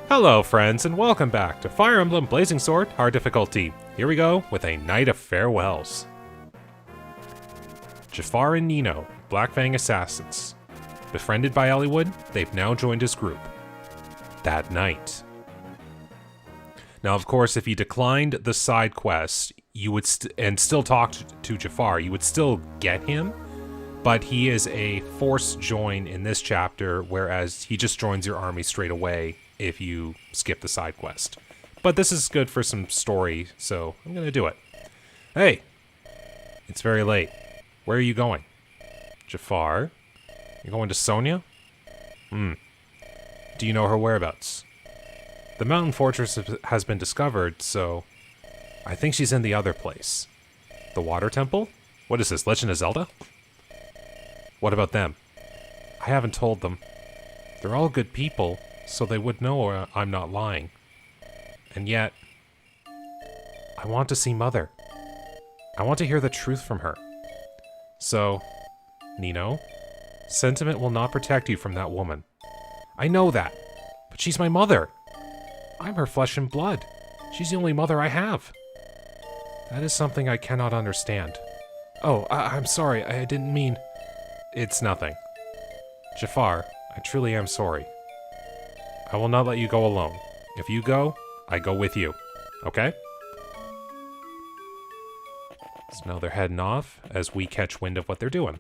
Hello friends, and welcome back to Fire Emblem Blazing Sword Hard Difficulty. Here we go with a Night of Farewells. Jaffar and Nino, Black Fang assassins. Befriended by Eliwood, they've now joined his group. That night. Now of course, if you declined the side quest, you would and still talked to Jaffar, you would still get him, but he is a forced join in this chapter, whereas he just joins your army straight away if you skip the side quest. But this is good for some story, so I'm gonna do it. Hey! It's very late. Where are you going? Jaffar? You're going to Sonia? Do you know her whereabouts? The mountain fortress has been discovered, so I think she's in the other place. The water temple? What is this, Legend of Zelda? What about them? I haven't told them. They're all good people, so they would know I'm not lying. And yet, I want to see Mother. I want to hear the truth from her. So, Nino, sentiment will not protect you from that woman. I know that, but she's my mother. I'm her flesh and blood. She's the only mother I have. That is something I cannot understand. Oh, I'm sorry, I didn't mean... It's nothing. Jaffar, I truly am sorry. I will not let you go alone. If you go, I go with you. Okay? So now they're heading off as we catch wind of what they're doing.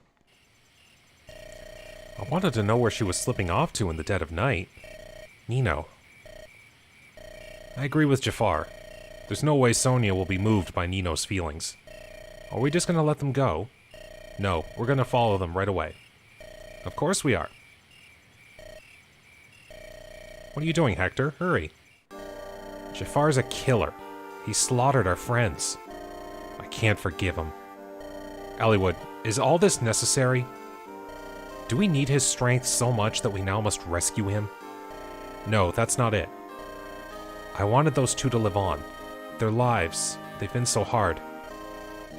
I wanted to know where she was slipping off to in the dead of night. Nino. I agree with Jaffar. There's no way Sonia will be moved by Nino's feelings. Are we just gonna let them go? No, we're gonna follow them right away. Of course we are. What are you doing, Hector? Hurry. Jaffar's a killer. He slaughtered our friends. I can't forgive him. Eliwood, is all this necessary? Do we need his strength so much that we now must rescue him? No, that's not it. I wanted those two to live on. Their lives, they've been so hard.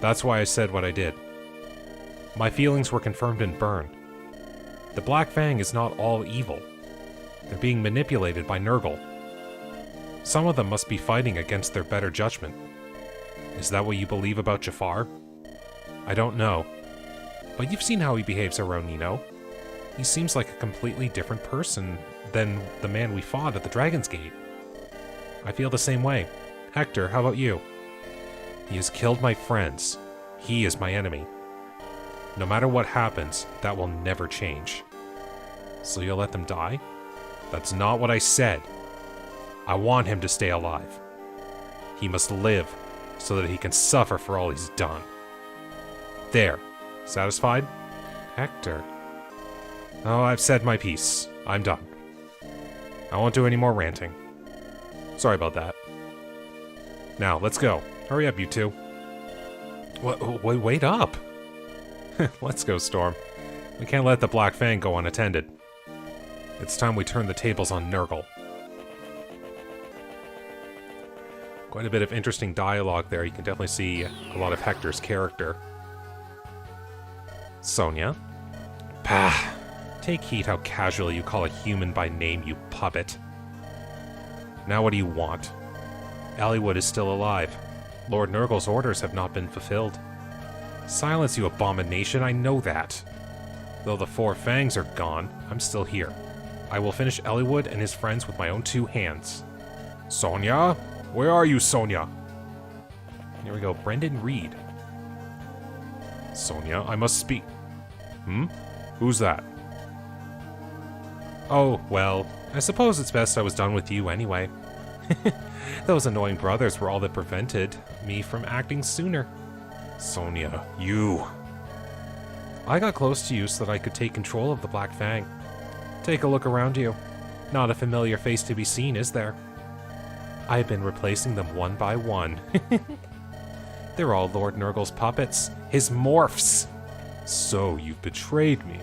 That's why I said what I did. My feelings were confirmed and burned. The Black Fang is not all evil. They're being manipulated by Nurgle. Some of them must be fighting against their better judgment. Is that what you believe about Jaffar? I don't know. But you've seen how he behaves around Nino. He seems like a completely different person than the man we fought at the Dragon's Gate. I feel the same way. Hector, how about you? He has killed my friends. He is my enemy. No matter what happens, that will never change. So you'll let them die? That's not what I said. I want him to stay alive. He must live so that he can suffer for all he's done. There. Satisfied? Hector. Oh, I've said my piece. I'm done. I won't do any more ranting. Sorry about that. Now, let's go. Hurry up, you two. Wait up. Let's go, Storm. We can't let the Black Fang go unattended. It's time we turn the tables on Nurgle. Quite a bit of interesting dialogue there. You can definitely see a lot of Hector's character. Sonia. Pah! Take heed how casually you call a human by name, you puppet. Now what do you want? Eliwood is still alive. Lord Nurgle's orders have not been fulfilled. Silence, you abomination, I know that. Though the four fangs are gone, I'm still here. I will finish Eliwood and his friends with my own two hands. Sonia? Where are you, Sonia? Here we go, Brendan Reed. Sonia, I must speak. Who's that? Oh, well, I suppose it's best I was done with you anyway. Those annoying brothers were all that prevented me from acting sooner. Sonia, you... I got close to you so that I could take control of the Black Fang. Take a look around you. Not a familiar face to be seen, is there? I've been replacing them one by one. They're all Lord Nurgle's puppets. His morphs! So you've betrayed me.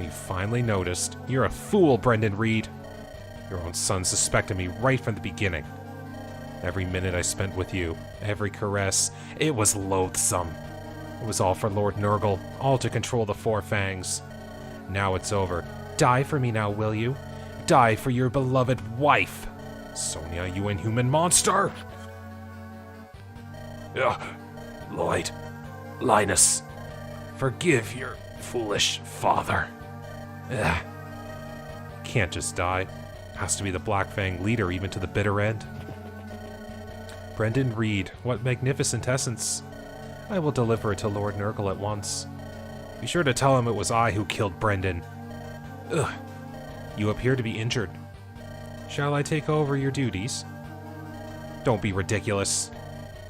You finally noticed. You're a fool, Brendan Reed. Your own son suspected me right from the beginning. Every minute I spent with you, every caress, it was loathsome. It was all for Lord Nurgle, all to control the Four Fangs. Now it's over. Die for me now, will you? die for your beloved wife. Sonia, you inhuman monster! Ugh. Lloyd. Linus. Forgive your foolish father. Ugh. Can't just die. Has to be the Black Fang leader even to the bitter end. Brendan Reed, what magnificent essence. I will deliver it to Lord Nurgle at once. Be sure to tell him it was I who killed Brendan. Ugh. You appear to be injured. Shall I take over your duties? Don't be ridiculous.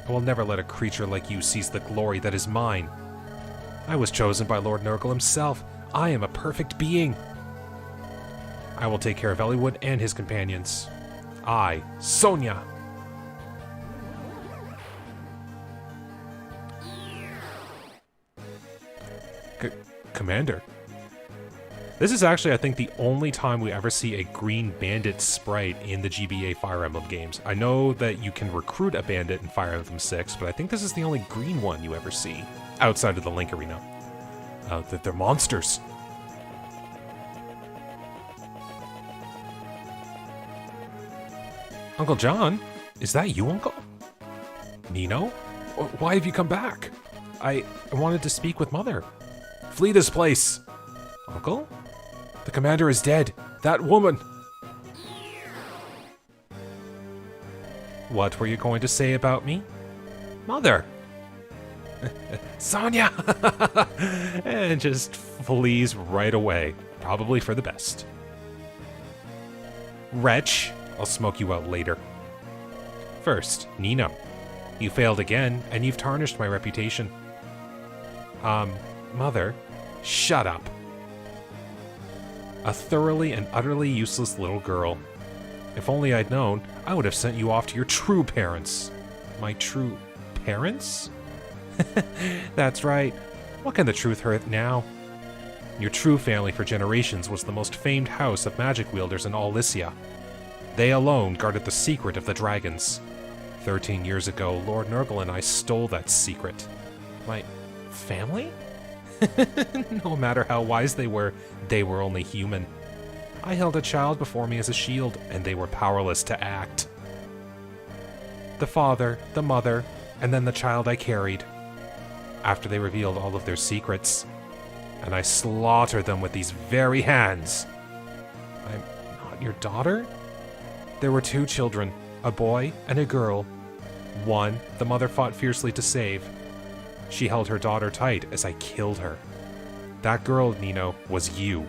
I will never let a creature like you seize the glory that is mine. I was chosen by Lord Nurgle himself. I am a perfect being. I will take care of Eliwood and his companions. I, Sonia. Commander. This is actually, I think, the only time we ever see a green bandit sprite in the GBA Fire Emblem games. I know that you can recruit a bandit in Fire Emblem 6, but I think this is the only green one you ever see outside of the Link Arena. They're monsters. Uncle John? Is that you, Uncle? Nino? Why have you come back? I wanted to speak with Mother. Flee this place! Uncle? The commander is dead. That woman! What were you going to say about me? Mother! Sonia! And just flees right away. Probably for the best. Wretch! I'll smoke you out later. First, Nino. You failed again, and you've tarnished my reputation. Mother, shut up. A thoroughly and utterly useless little girl. If only I'd known, I would have sent you off to your true parents. My true parents? That's right. What can the truth hurt now? Your true family for generations was the most famed house of magic wielders in all Lycia. They alone guarded the secret of the dragons. 13 years ago, Lord Nurgle and I stole that secret. My family? No matter how wise they were only human. I held a child before me as a shield, and they were powerless to act. The father, the mother, and then the child I carried. After they revealed all of their secrets, and I slaughtered them with these very hands. I'm not your daughter? There were 2 children, a boy and a girl. One, the mother fought fiercely to save. She held her daughter tight as I killed her. That girl, Nino, was you.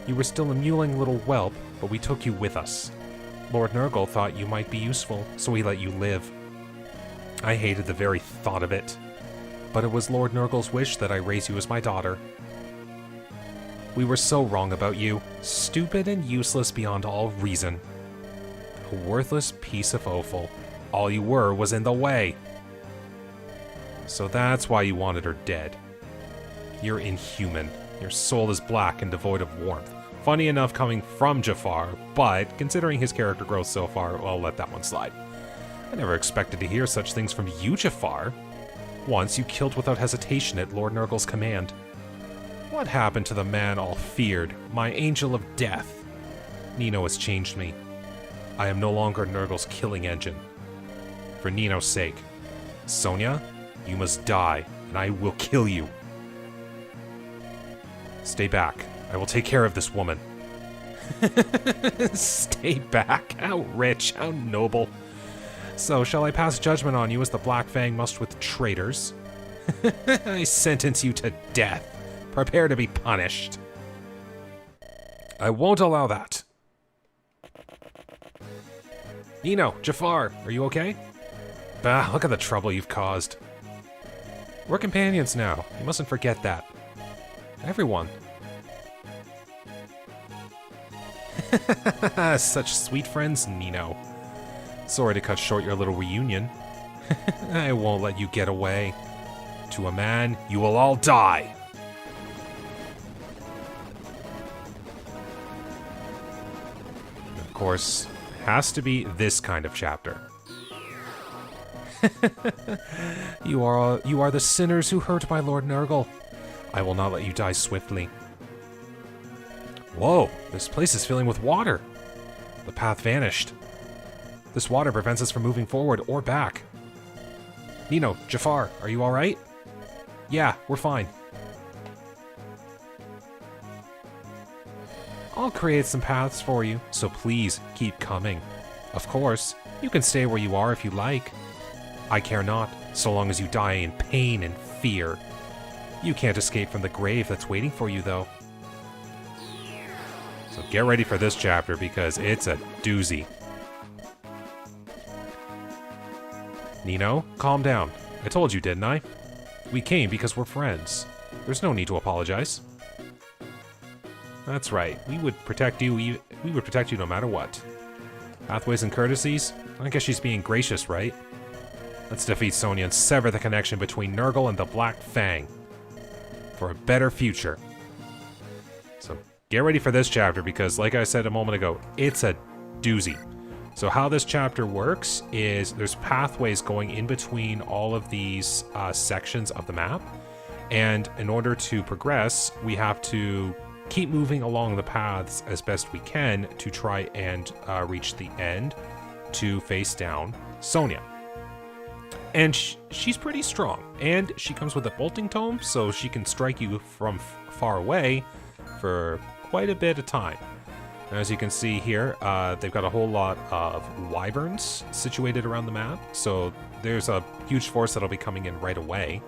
You were still a mewling little whelp, but we took you with us. Lord Nurgle thought you might be useful, so he let you live. I hated the very thought of it, but it was Lord Nurgle's wish that I raise you as my daughter. We were so wrong about you, stupid and useless beyond all reason. A worthless piece of offal. All you were was in the way. So that's why you wanted her dead. You're inhuman. Your soul is black and devoid of warmth. Funny enough coming from Jaffar, but considering his character growth so far, I'll let that one slide. I never expected to hear such things from you, Jaffar. Once you killed without hesitation at Lord Nurgle's command. What happened to the man all feared, my angel of death? Nino has changed me. I am no longer Nurgle's killing engine. For Nino's sake. Sonia, you must die, and I will kill you. Stay back. I will take care of this woman. Stay back. How rich, how noble. So, shall I pass judgment on you as the Black Fang must with traitors? I sentence you to death. Prepare to be punished. I won't allow that. Nino, Jaffar, are you okay? Bah, look at the trouble you've caused. We're companions now. You mustn't forget that. Everyone. Such sweet friends, Nino. Sorry to cut short your little reunion. I won't let you get away. To a man, you will all die. Of course, it has to be this kind of chapter. You are the sinners who hurt my Lord Nurgle. I will not let you die swiftly. Whoa, this place is filling with water. The path vanished. This water prevents us from moving forward or back. Nino, Jaffar, are you alright? Yeah, we're fine. I'll create some paths for you, so please keep coming. Of course, you can stay where you are if you like. I care not, so long as you die in pain and fear. You can't escape from the grave that's waiting for you, though. So get ready for this chapter, because it's a doozy. Nino, calm down. I told you, didn't I? We came because we're friends. There's no need to apologize. That's right. We would protect you. We would protect you no matter what. Pathways and courtesies? I guess she's being gracious, right? Let's defeat Sonia and sever the connection between Nurgle and the Black Fang. For a better future. So get ready for this chapter because, like I said a moment ago, it's a doozy. So how this chapter works is there's pathways going in between all of these sections of the map. And in order to progress, we have to keep moving along the paths as best we can to try and reach the end to face down Sonia. And she's pretty strong, and she comes with a bolting tome, so she can strike you from far away for quite a bit of time. And as you can see here, they've got a whole lot of wyverns situated around the map, so there's a huge force that'll be coming in right away.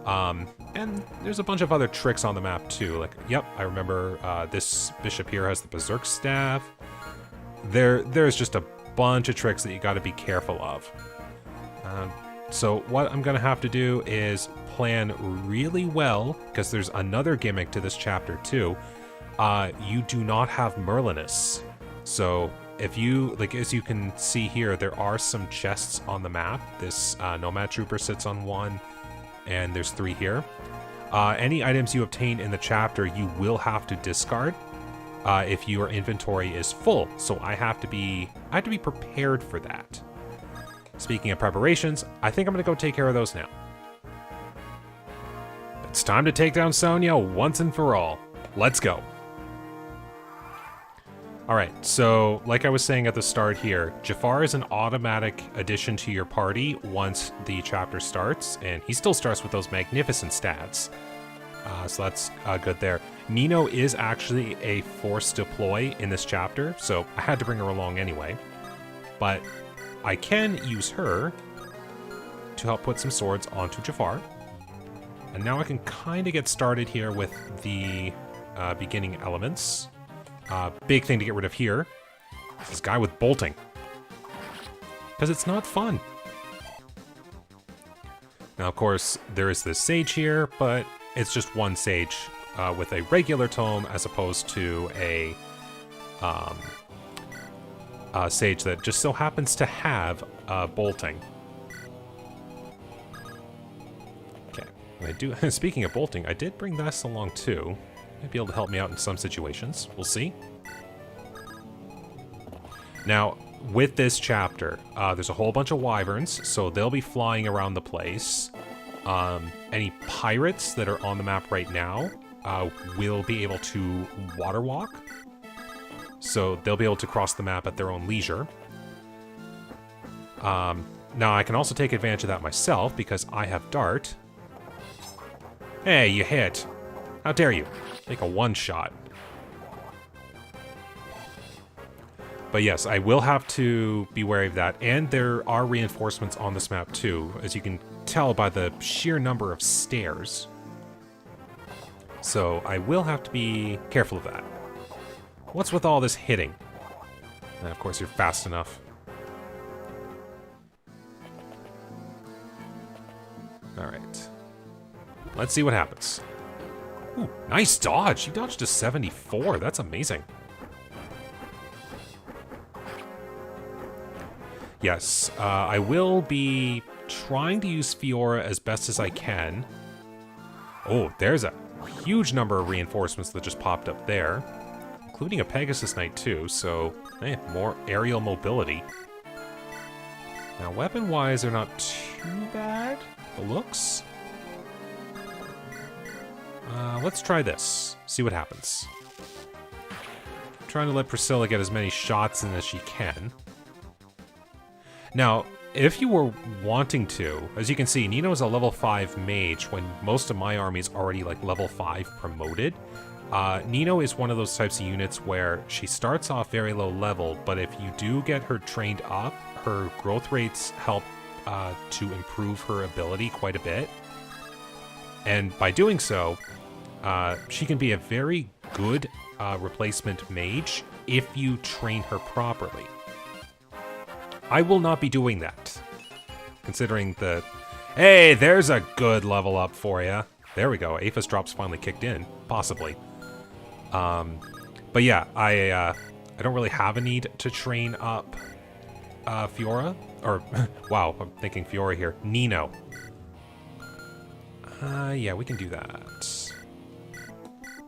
And there's a bunch of other tricks on the map too. Like, yep, I remember this bishop here has the berserk staff. There's just a bunch of tricks that you got to be careful of. So what I'm gonna have to do is plan really well, because there's another gimmick to this chapter too. You do not have Merlinus. So if you, like, as you can see here, there are some chests on the map. This Nomad Trooper sits on one, and there's 3 here. Any items you obtain in the chapter, you will have to discard if your inventory is full. So I have to be prepared for that. Speaking of preparations, I think I'm gonna go take care of those now. It's time to take down Sonia once and for all. Let's go. Alright, so like I was saying at the start here, Jaffar is an automatic addition to your party once the chapter starts, and he still starts with those magnificent stats. So that's good there. Nino is actually a forced deploy in this chapter, so I had to bring her along anyway. But I can use her to help put some swords onto Jaffar. And now I can kind of get started here with the beginning elements. Big thing to get rid of here is this guy with bolting. Because it's not fun. Now, of course, there is this sage here, but it's just one sage with a regular tome as opposed to a sage that just so happens to have bolting. Okay, I do. Speaking of bolting, I did bring this along too. Might be able to help me out in some situations. We'll see. Now, with this chapter, there's a whole bunch of wyverns, so they'll be flying around the place. Any pirates that are on the map right now will be able to water walk. So they'll be able to cross the map at their own leisure. Now, I can also take advantage of that myself because I have Dart. Hey, you hit. How dare you? Make a one-shot. But yes, I will have to be wary of that. And there are reinforcements on this map too, as you can tell by the sheer number of stairs. So I will have to be careful of that. What's with all this hitting? And of course, you're fast enough. Alright. Let's see what happens. Ooh, nice dodge! You dodged to 74. That's amazing. Yes, I will be trying to use Fiora as best as I can. Oh, there's a huge number of reinforcements that just popped up there. Including a Pegasus Knight too, so hey, more aerial mobility. Now, weapon-wise, they're not too bad. The looks. Let's try this. See what happens. trying to let Priscilla get as many shots in as she can. Now, if you were wanting to, as you can see, Nino is a level 5 mage when most of my army is already like level 5 promoted. Nino is one of those types of units where she starts off very low level, but if you do get her trained up, her growth rates help to improve her ability quite a bit. And by doing so, she can be a very good replacement mage if you train her properly. I will not be doing that, considering the... Hey, there's a good level up for you. There we go. Aphis drops finally kicked in, possibly. But yeah, I don't really have a need to train up Fiora, or wow, I'm thinking Fiora here. Nino. Yeah, we can do that.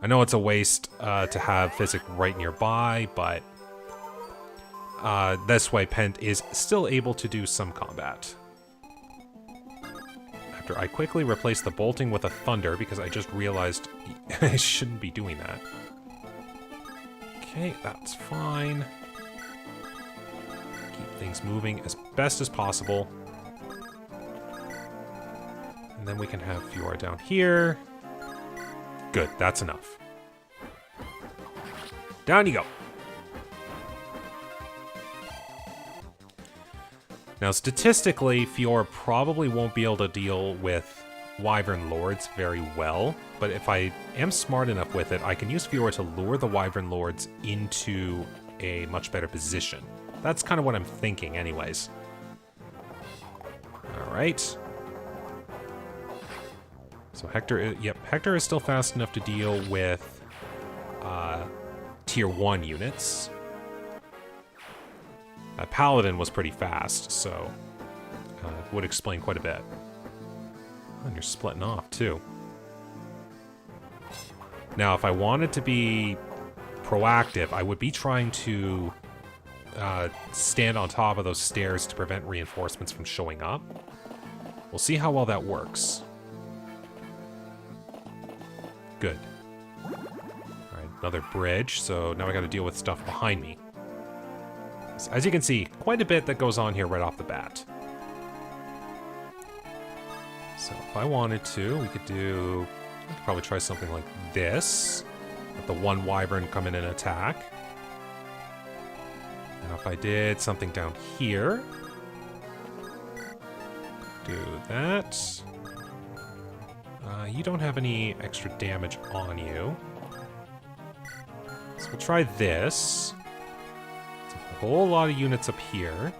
I know it's a waste to have Physic right nearby, but this way Pent is still able to do some combat. After I quickly replace the bolting with a thunder because I just realized I shouldn't be doing that. Okay, that's fine. Keep things moving as best as possible. And then we can have Fiora down here. Good, that's enough. Down you go. Now, statistically, Fiora probably won't be able to deal with Wyvern Lords very well, but if I am smart enough with it, I can use Fiora to lure the Wyvern Lords into a much better position. That's kind of what I'm thinking anyways. Alright. So Hector is still fast enough to deal with tier 1 units. Paladin was pretty fast, so would explain quite a bit. And you're splitting off, too. Now, if I wanted to be proactive, I would be trying to stand on top of those stairs to prevent reinforcements from showing up. We'll see how well that works. Good. Alright, another bridge, so now I gotta deal with stuff behind me. As you can see, quite a bit that goes on here right off the bat. So if I wanted to, we could probably try something like this. Let the one Wyvern come in and attack. Now if I did something down here, do that. You don't have any extra damage on you. So we'll try this. It's a whole lot of units up here.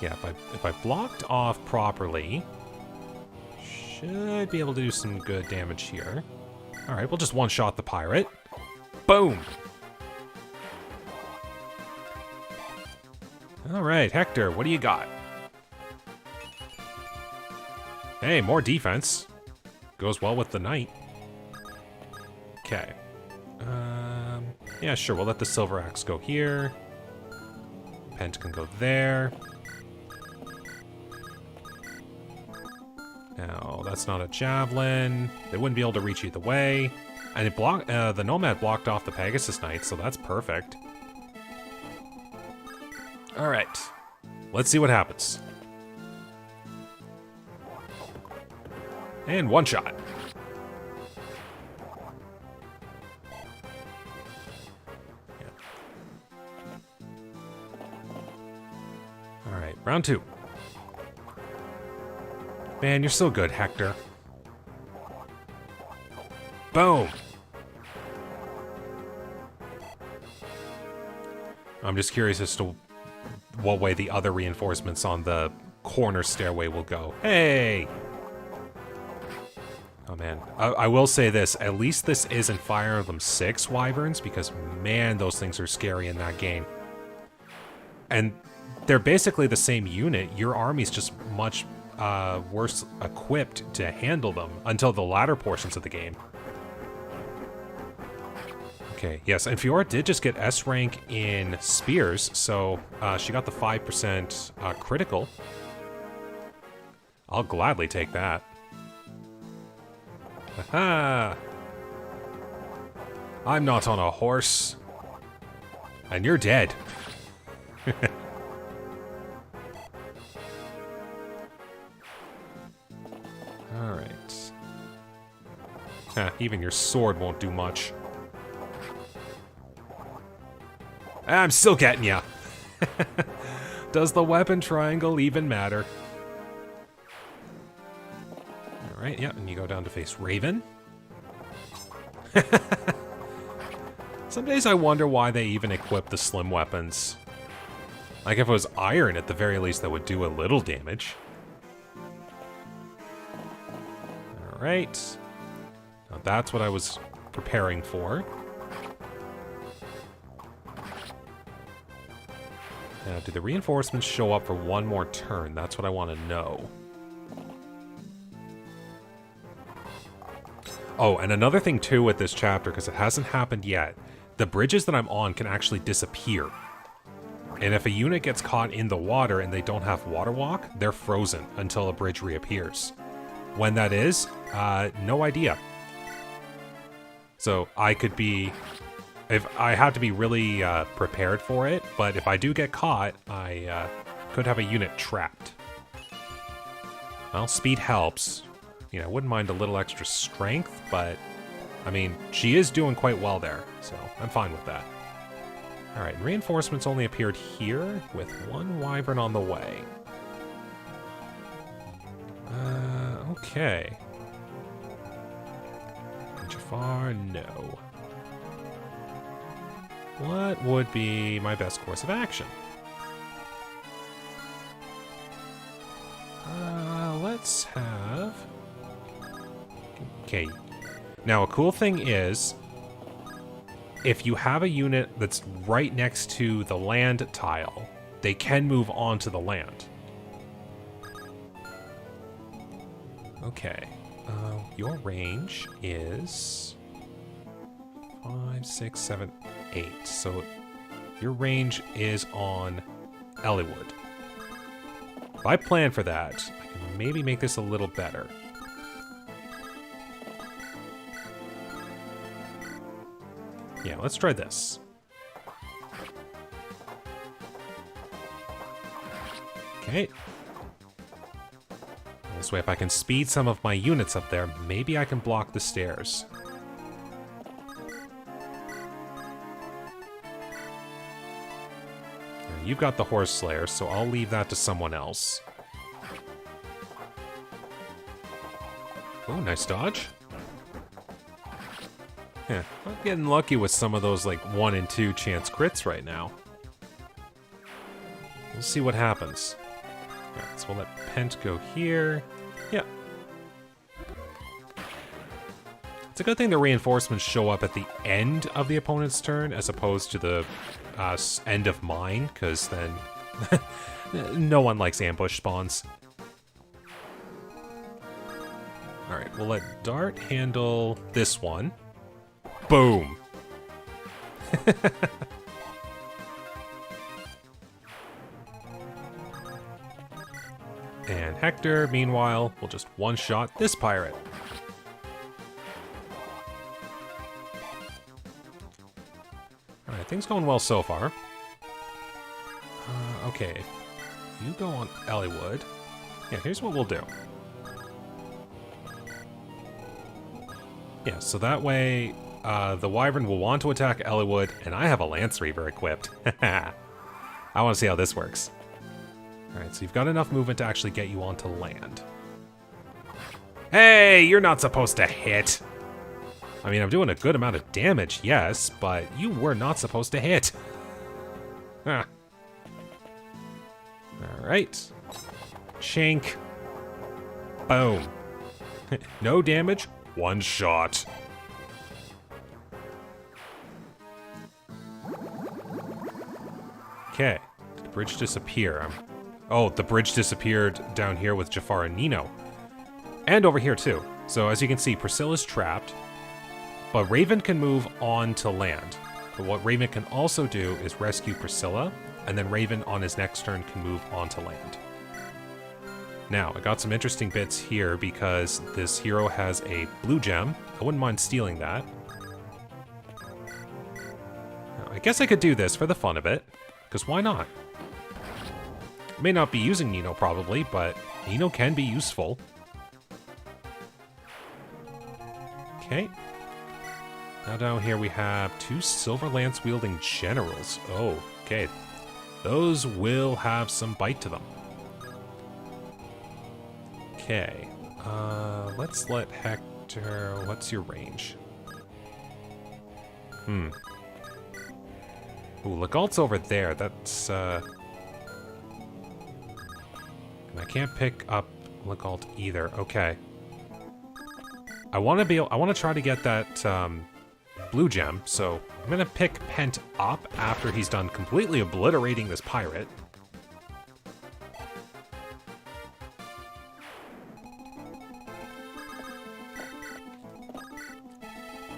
Yeah, if I blocked off properly, should be able to do some good damage here. Alright, we'll just one-shot the pirate. Boom! Alright, Hector, what do you got? Hey, more defense. Goes well with the knight. Okay. Yeah, sure, we'll let the silver axe go here. Pent can go there. Now, that's not a javelin. They wouldn't be able to reach either way. And it the Nomad blocked off the Pegasus Knight, so that's perfect. Alright. Let's see what happens. And one shot. Yeah. Alright, round 2. Man, you're so good, Hector. Boom! I'm just curious as to what way the other reinforcements on the corner stairway will go. Hey! Oh man, I will say this, at least this isn't Fire Emblem 6 Wyverns, because man, those things are scary in that game. And they're basically the same unit, your army's just much worse equipped to handle them until the latter portions of the game. Okay, yes, and Fiora did just get S rank in Spears, so she got the 5% critical. I'll gladly take that. Haha! I'm not on a horse. And you're dead. Alright. Even your sword won't do much. I'm still getting ya. Does the weapon triangle even matter? Alright, yeah, and you go down to face Raven. Some days I wonder why they even equip the slim weapons. Like if it was iron at the very least that would do a little damage. Alright. Now that's what I was preparing for. Now, do the reinforcements show up for one more turn? That's what I want to know. Oh, and another thing too with this chapter, because it hasn't happened yet, the bridges that I'm on can actually disappear. And if a unit gets caught in the water and they don't have water walk, they're frozen until a bridge reappears. When that is, no idea. So I could be... If I have to be really prepared for it, but if I do get caught, I could have a unit trapped. Well, speed helps. You know, I wouldn't mind a little extra strength, but I mean, she is doing quite well there, so I'm fine with that. All right, reinforcements only appeared here with one wyvern on the way. Okay. Jaffar, no. What would be my best course of action? Let's have... Okay. Now, a cool thing is, if you have a unit that's right next to the land tile, they can move on to the land. Okay. Your range is... 5, 6, 7, 8. So your range is on Eliwood. If I plan for that, I can maybe make this a little better. Yeah, let's try this. Okay. This way, if I can speed some of my units up there, maybe I can block the stairs. You've got the Horse Slayer, so I'll leave that to someone else. Oh, nice dodge. Yeah, I'm getting lucky with some of those, like, 1 and 2 chance crits right now. We'll see what happens. Alright, so we'll let Pent go here. Yeah. It's a good thing the reinforcements show up at the end of the opponent's turn as opposed to the end of mine, because then no one likes ambush spawns. Alright, we'll let Dart handle this one. Boom! And Hector, meanwhile, will just one-shot this pirate. Alright, things going well so far. Okay, you go on Eliwood. Yeah, here's what we'll do. Yeah, so that way, the Wyvern will want to attack Eliwood, and I have a Lance Reaver equipped. I want to see how this works. Alright, so you've got enough movement to actually get you onto land. Hey, you're not supposed to hit! I mean, I'm doing a good amount of damage, yes, but you were not supposed to hit. Huh. Alright. Chink. Boom. No damage, one shot. Okay. Did the bridge disappear? Oh, the bridge disappeared down here with Jaffar and Nino. And over here, too. So, as you can see, Priscilla's trapped. But Raven can move on to land. But what Raven can also do is rescue Priscilla, and then Raven on his next turn can move on to land. Now, I got some interesting bits here because this hero has a blue gem. I wouldn't mind stealing that. I guess I could do this for the fun of it, because why not? May not be using Nino probably, but Nino can be useful. Okay. Now down here we have 2 Silver Lance wielding generals. Oh, okay. Those will have some bite to them. Okay. Let's let Hector... What's your range? Ooh, Legault's over there. That's, And I can't pick up Legault either. Okay. I want to try to get that, blue gem, so I'm gonna pick Pent up after he's done completely obliterating this pirate.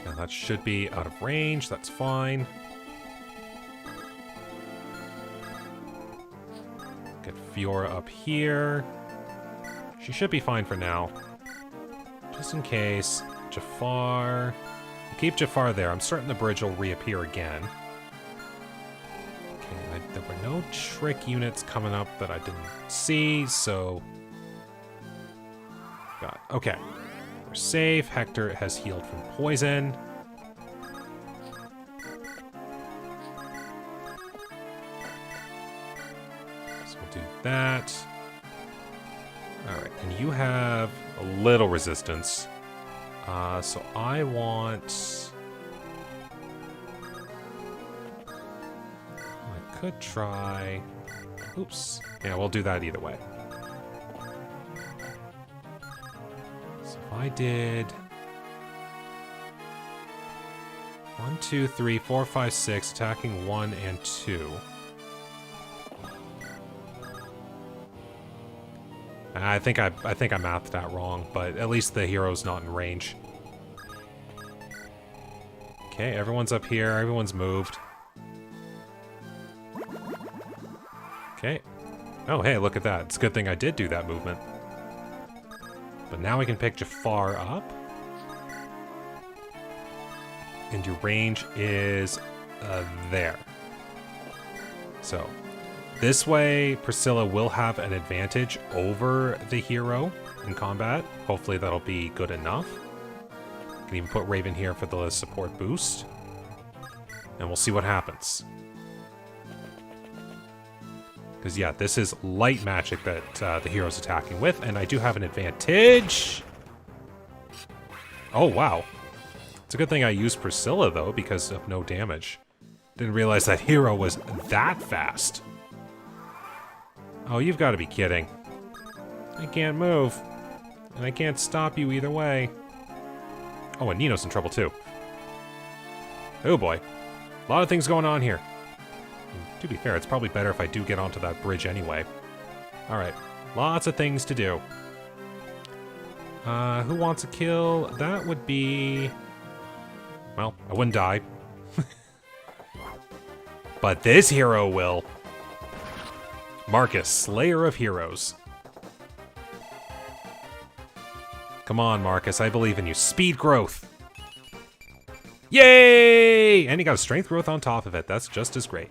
Now that should be out of range, that's fine. Get Fiora up here. She should be fine for now. Just in case. Jaffar. Keep Jaffar there. I'm certain the bridge will reappear again. Okay, there were no trick units coming up that I didn't see, so... Okay. We're safe. Hector has healed from poison. So we'll do that. Alright, and you have a little resistance. So I want... I could try... Oops. Yeah, we'll do that either way. So if I did... 1, 2, 3, 4, 5, 6, attacking 1 and 2. I think I mathed that wrong, but at least the hero's not in range. Okay, everyone's up here. Everyone's moved. Okay. Oh, hey, look at that. It's a good thing I did do that movement. But now we can pick Jaffar up. And your range is there. So, this way, Priscilla will have an advantage over the hero in combat. Hopefully that'll be good enough. Can even put Raven here for the support boost. And we'll see what happens. Because, yeah, this is light magic that the hero's attacking with, and I do have an advantage. Oh, wow. It's a good thing I used Priscilla, though, because of no damage. Didn't realize that hero was that fast. Oh, you've got to be kidding. I can't move. And I can't stop you either way. Oh, and Nino's in trouble too. Oh boy. A lot of things going on here. And to be fair, it's probably better if I do get onto that bridge anyway. Alright. Lots of things to do. Who wants a kill? That would be... Well, I wouldn't die. But this hero will. Marcus, Slayer of Heroes. Come on, Marcus, I believe in you. Speed growth. Yay! And you got a strength growth on top of it. That's just as great.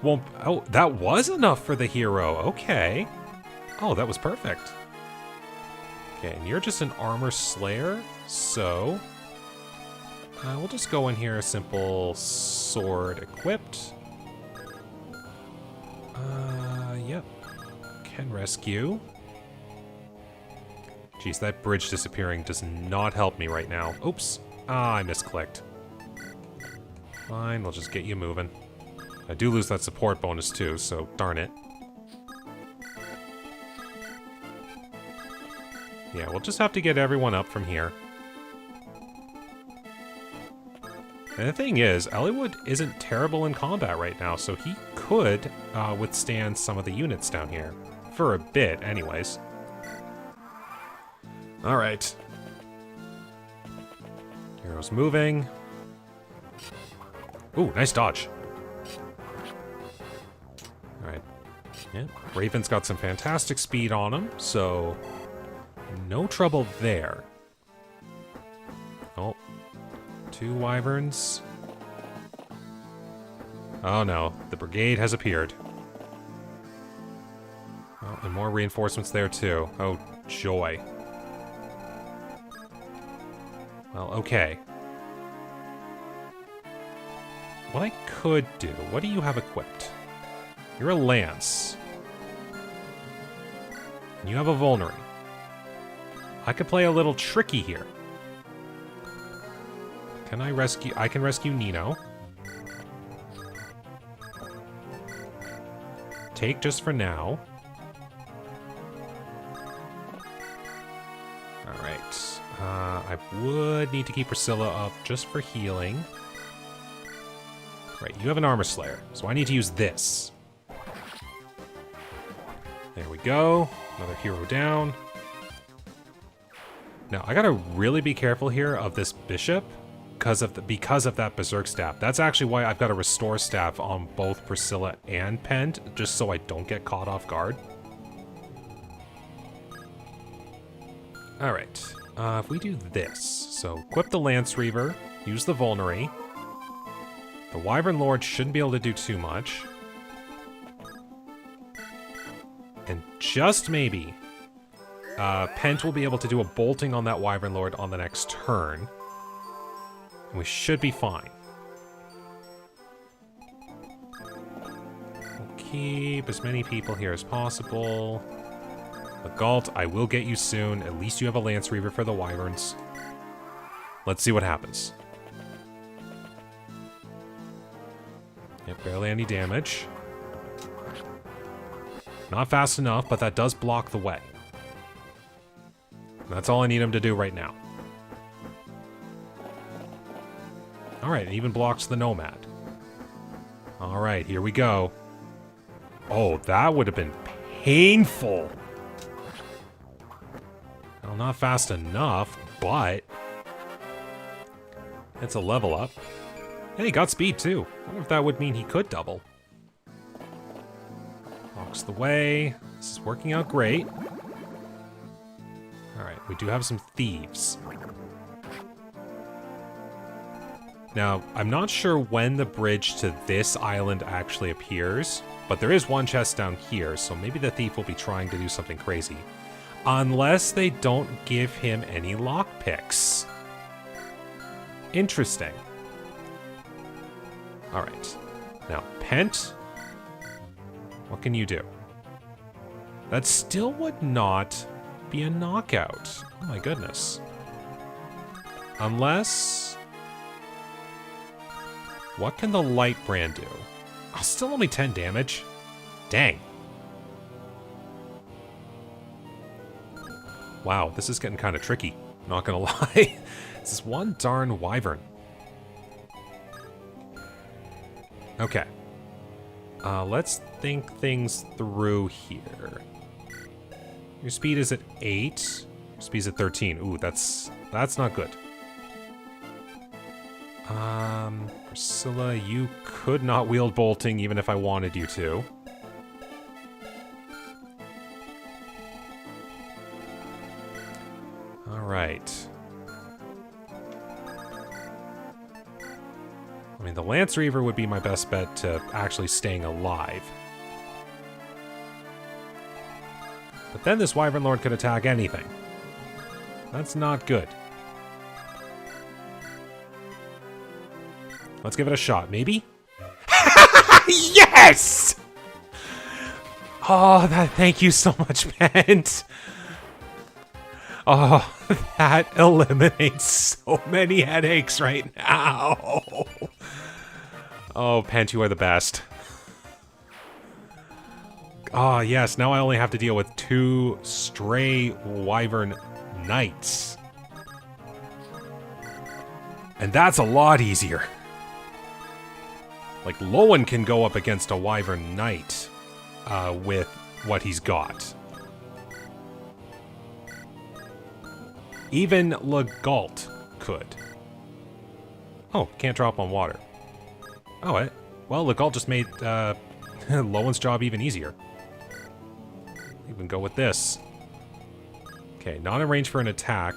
Well, oh, that was enough for the hero. Okay. Oh, that was perfect. Okay, and you're just an armor slayer, so... we'll just go in here, simple sword equipped. Yep. Can rescue. Jeez, that bridge disappearing does not help me right now. Oops. Ah, I misclicked. Fine, we'll just get you moving. I do lose that support bonus too, so darn it. Yeah, we'll just have to get everyone up from here. And the thing is, Eliwood isn't terrible in combat right now, so he could withstand some of the units down here. For a bit, anyways. Alright. Hero's moving. Ooh, nice dodge. Alright. Yeah, Raven's got some fantastic speed on him, so... no trouble there. Oh. 2 wyverns. Oh no, the brigade has appeared. Oh, and more reinforcements there too. Oh, joy. Well, okay. What I could do... What do you have equipped? You're a lance. And you have a vulnerary. I could play a little tricky here. Can I rescue... I can rescue Nino. Take just for now. Alright. I would need to keep Priscilla up just for healing. Right, you have an armor slayer, so I need to use this. There we go. Another hero down. Now, I gotta really be careful here of this bishop because of that berserk staff. That's actually why I've got a restore staff on both Priscilla and Pent, just so I don't get caught off guard. Alright, if we do this, so equip the Lance Reaver, use the Vulnerary. The Wyvern Lord shouldn't be able to do too much. And just maybe, Pent will be able to do a bolting on that Wyvern Lord on the next turn. And we should be fine. We'll keep as many people here as possible. Galt, I will get you soon. At least you have a Lance Reaver for the Wyverns. Let's see what happens. Yep, barely any damage. Not fast enough, but that does block the way. That's all I need him to do right now. Alright, it even blocks the Nomad. Alright, here we go. Oh, that would have been painful. Well, not fast enough, but it's a level up. And he got speed too. I wonder if that would mean he could double. Blocks the way. This is working out great. Alright, we do have some thieves. Now, I'm not sure when the bridge to this island actually appears, but there is one chest down here, so maybe the thief will be trying to do something crazy. Unless they don't give him any lockpicks. Interesting. Alright. Now, Pent. What can you do? That still would not be a knockout. Oh my goodness. Unless... What can the Light Brand do? Oh, still only 10 damage? Dang. Wow, this is getting kind of tricky. Not gonna lie. This is one darn wyvern. Okay. Let's think things through here. Your speed is at 8. Your speed's at 13. Ooh, that's not good. Priscilla, you could not wield bolting even if I wanted you to. Alright. I mean, the Lance Reaver would be my best bet to actually staying alive. But then this Wyvern Lord could attack anything. That's not good. Let's give it a shot, maybe? Yes! Oh, thank you so much, Pent. Oh, that eliminates so many headaches right now. Oh, Pent, you are the best. Oh, yes, now I only have to deal with 2 stray Wyvern Knights. And that's a lot easier. Like, Lowen can go up against a Wyvern Knight with what he's got. Even Legalt could. Oh, can't drop on water. Oh, well, Legalt just made Lowen's job even easier. Even go with this. Okay, not in range for an attack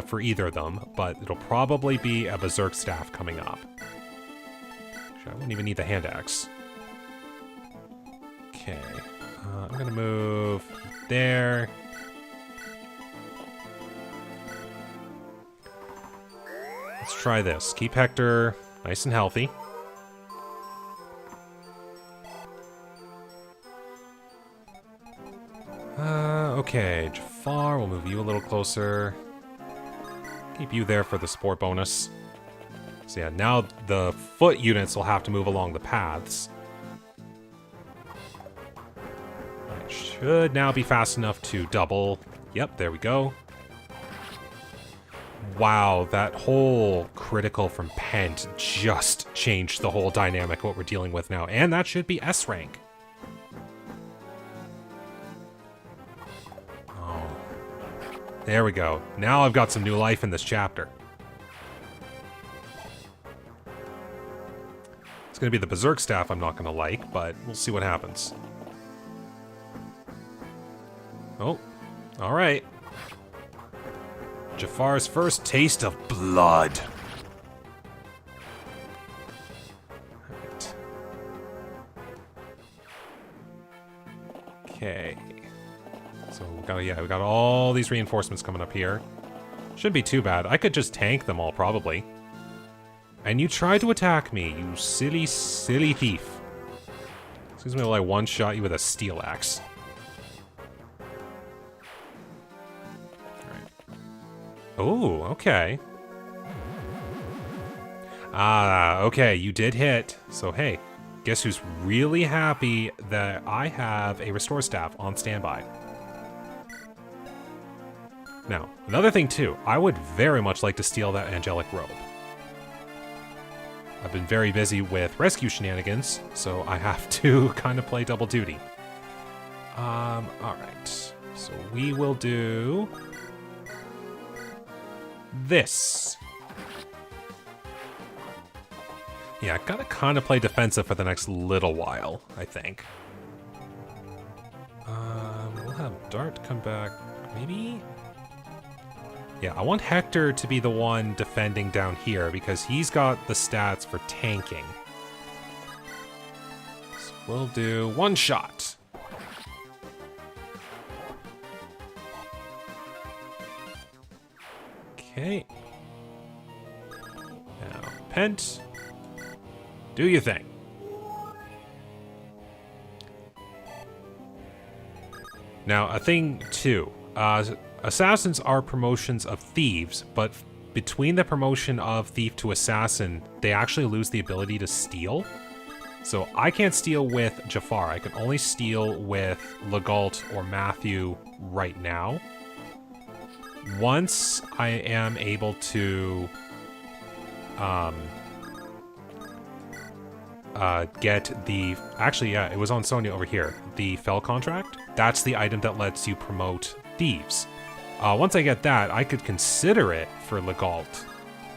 for either of them, but it'll probably be a Berserk Staff coming up. I wouldn't even need the hand axe. Okay. I'm going to move there. Let's try this. Keep Hector nice and healthy. Okay, Jaffar, we'll move you a little closer. Keep you there for the support bonus. So yeah, now the foot units will have to move along the paths. It should now be fast enough to double. Yep, there we go. Wow, that whole critical from Pent just changed the whole dynamic of what we're dealing with now. And that should be S rank. Oh. There we go. Now I've got some new life in this chapter. It's going to be the Berserk Staff I'm not going to like, but we'll see what happens. Oh, alright. Jaffar's first taste of blood. Right. Okay. So we got all these reinforcements coming up here. Shouldn't be too bad. I could just tank them all, probably. And you tried to attack me, you silly, silly thief. Excuse me while I one-shot you with a steel axe. Oh, okay. Ah, okay, you did hit. So, hey, guess who's really happy that I have a Restore Staff on standby. Now, another thing, too. I would very much like to steal that Angelic Robe. I've been very busy with rescue shenanigans, so I have to kind of play double duty. Alright. So we will do this. Yeah, I gotta kind of play defensive for the next little while, I think. We'll have Dart come back, maybe? Yeah, I want Hector to be the one defending down here because he's got the stats for tanking. So we'll do one shot. Okay. Now, Pent, do your thing. Now, a thing too. Assassins are promotions of thieves, but between the promotion of thief to assassin, they actually lose the ability to steal. So I can't steal with Jaffar. I can only steal with Legault or Matthew right now. Once I am able to get the... Actually, yeah, it was on Sonia over here. The Fell contract. That's the item that lets you promote thieves. Once I get that, I could consider it for Legault.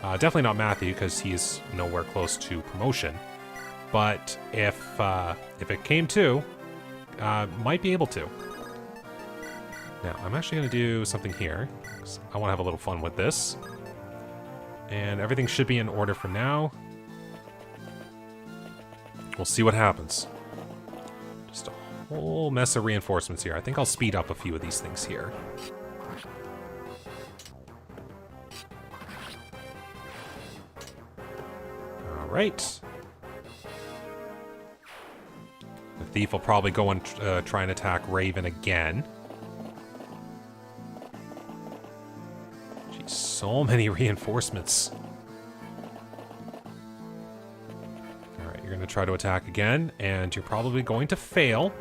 Definitely not Matthew, because he's nowhere close to promotion. But if it came to, might be able to. Now, I'm actually going to do something here. I want to have a little fun with this. And everything should be in order for now. We'll see what happens. Just a whole mess of reinforcements here. I think I'll speed up a few of these things here. Alright. The thief will probably go and try and attack Raven again. Jeez, so many reinforcements. Alright, you're going to try to attack again, and you're probably going to fail.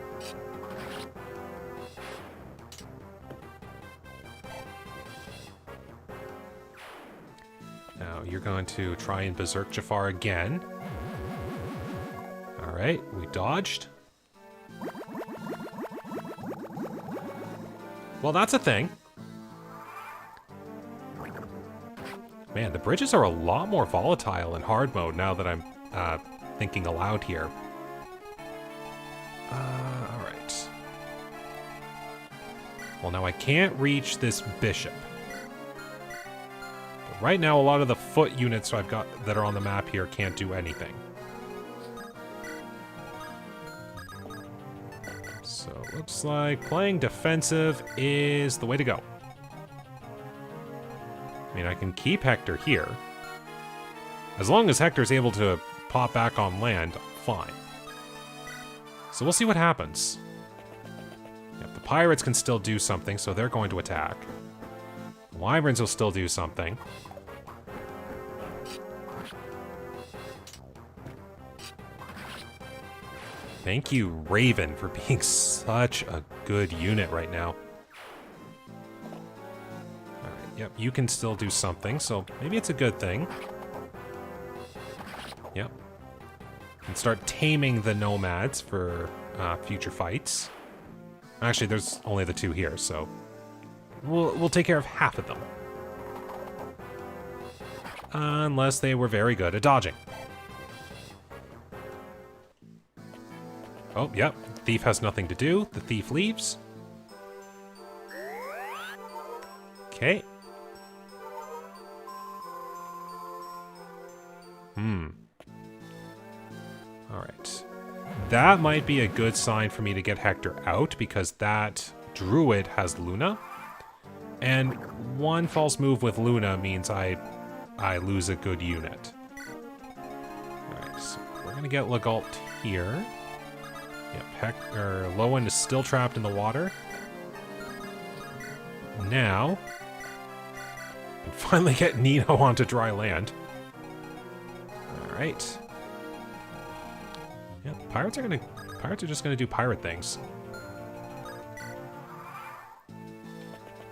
Now, you're going to try and Berserk Jaffar again. Alright, we dodged. Well, that's a thing. Man, the bridges are a lot more volatile in hard mode now that I'm thinking aloud here. Alright. Well, now I can't reach this bishop. But right now, a lot of the foot units I've got that are on the map here can't do anything. So it looks like playing defensive is the way to go. I mean, I can keep Hector here. As long as Hector's able to pop back on land, fine. So we'll see what happens. Yep, the pirates can still do something, so they're going to attack. The wyverns will still do something. Thank you, Raven, for being such a good unit right now. Alright, yep, you can still do something, so maybe it's a good thing. Yep. And start taming the nomads for future fights. Actually, there's only the 2 here, so we'll take care of half of them. Unless they were very good at dodging. Oh, yep. Thief has nothing to do. The thief leaves. Okay. Alright. That might be a good sign for me to get Hector out, because that druid has Luna. And one false move with Luna means I lose a good unit. Alright, so we're gonna get Legault here. Yep, Lowen is still trapped in the water. Now, and finally get Nino onto dry land. Alright. Yep, pirates are just gonna do pirate things.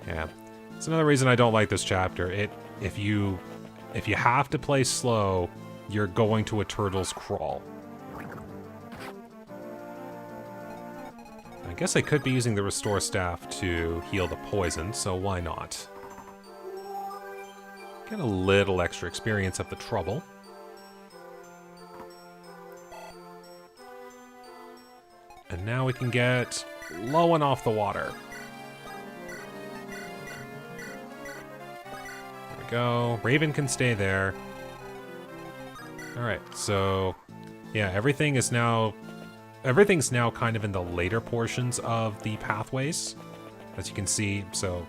Yeah. It's another reason I don't like this chapter. If you have to play slow, you're going to a turtle's crawl. I guess I could be using the Restore Staff to heal the poison, so why not? Get a little extra experience of the trouble. And now we can get Lowen off the water. There we go. Raven can stay there. Alright, so yeah, everything's now kind of in the later portions of the pathways, as you can see. So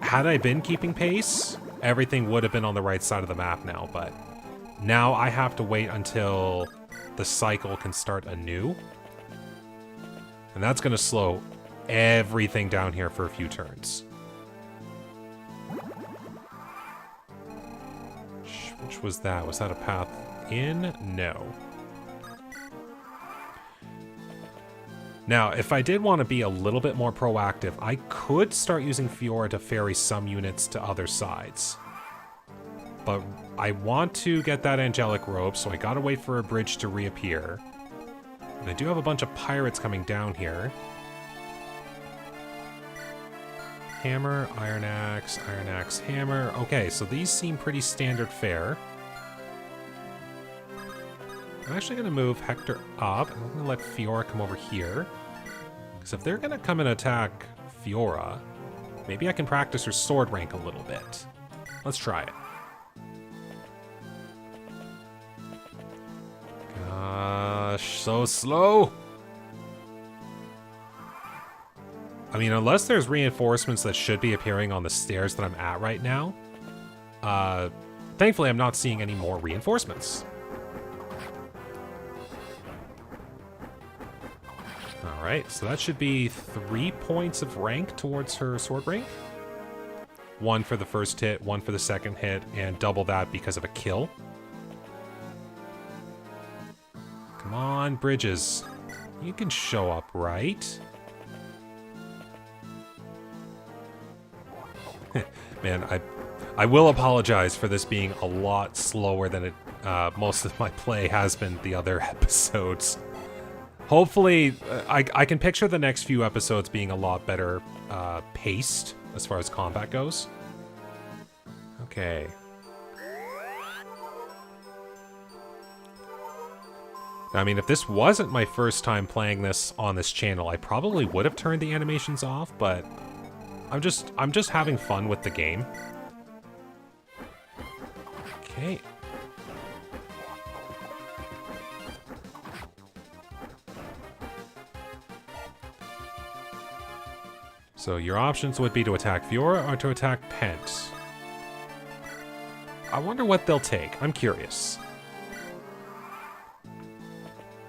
had I been keeping pace, everything would have been on the right side of the map now, but now I have to wait until the cycle can start anew. And that's going to slow everything down here for a few turns. Which was that? Was that a path in? No. Now, if I did want to be a little bit more proactive, I could start using Fiora to ferry some units to other sides. But I want to get that angelic robe, so I gotta wait for a bridge to reappear. And I do have a bunch of pirates coming down here. Hammer, Iron Axe, Hammer. Okay, so these seem pretty standard fare. I'm actually going to move Hector up, and I'm going to let Fiora come over here. Because if they're going to come and attack Fiora, maybe I can practice her sword rank a little bit. Let's try it. Gosh, so slow! I mean, unless there's reinforcements that should be appearing on the stairs that I'm at right now, thankfully I'm not seeing any more reinforcements. Alright, so that should be 3 points of rank towards her sword rank. 1 for the first hit, 1 for the second hit, and double that because of a kill. Come on, Bridges. You can show up, right? Man, I will apologize for this being a lot slower than it most of my play has been the other episodes. Hopefully, I can picture the next few episodes being a lot better paced as far as combat goes. Okay. I mean, if this wasn't my first time playing this on this channel, I probably would have turned the animations off, but I'm just having fun with the game. Okay. So your options would be to attack Fiora or to attack Pent. I wonder what they'll take. I'm curious.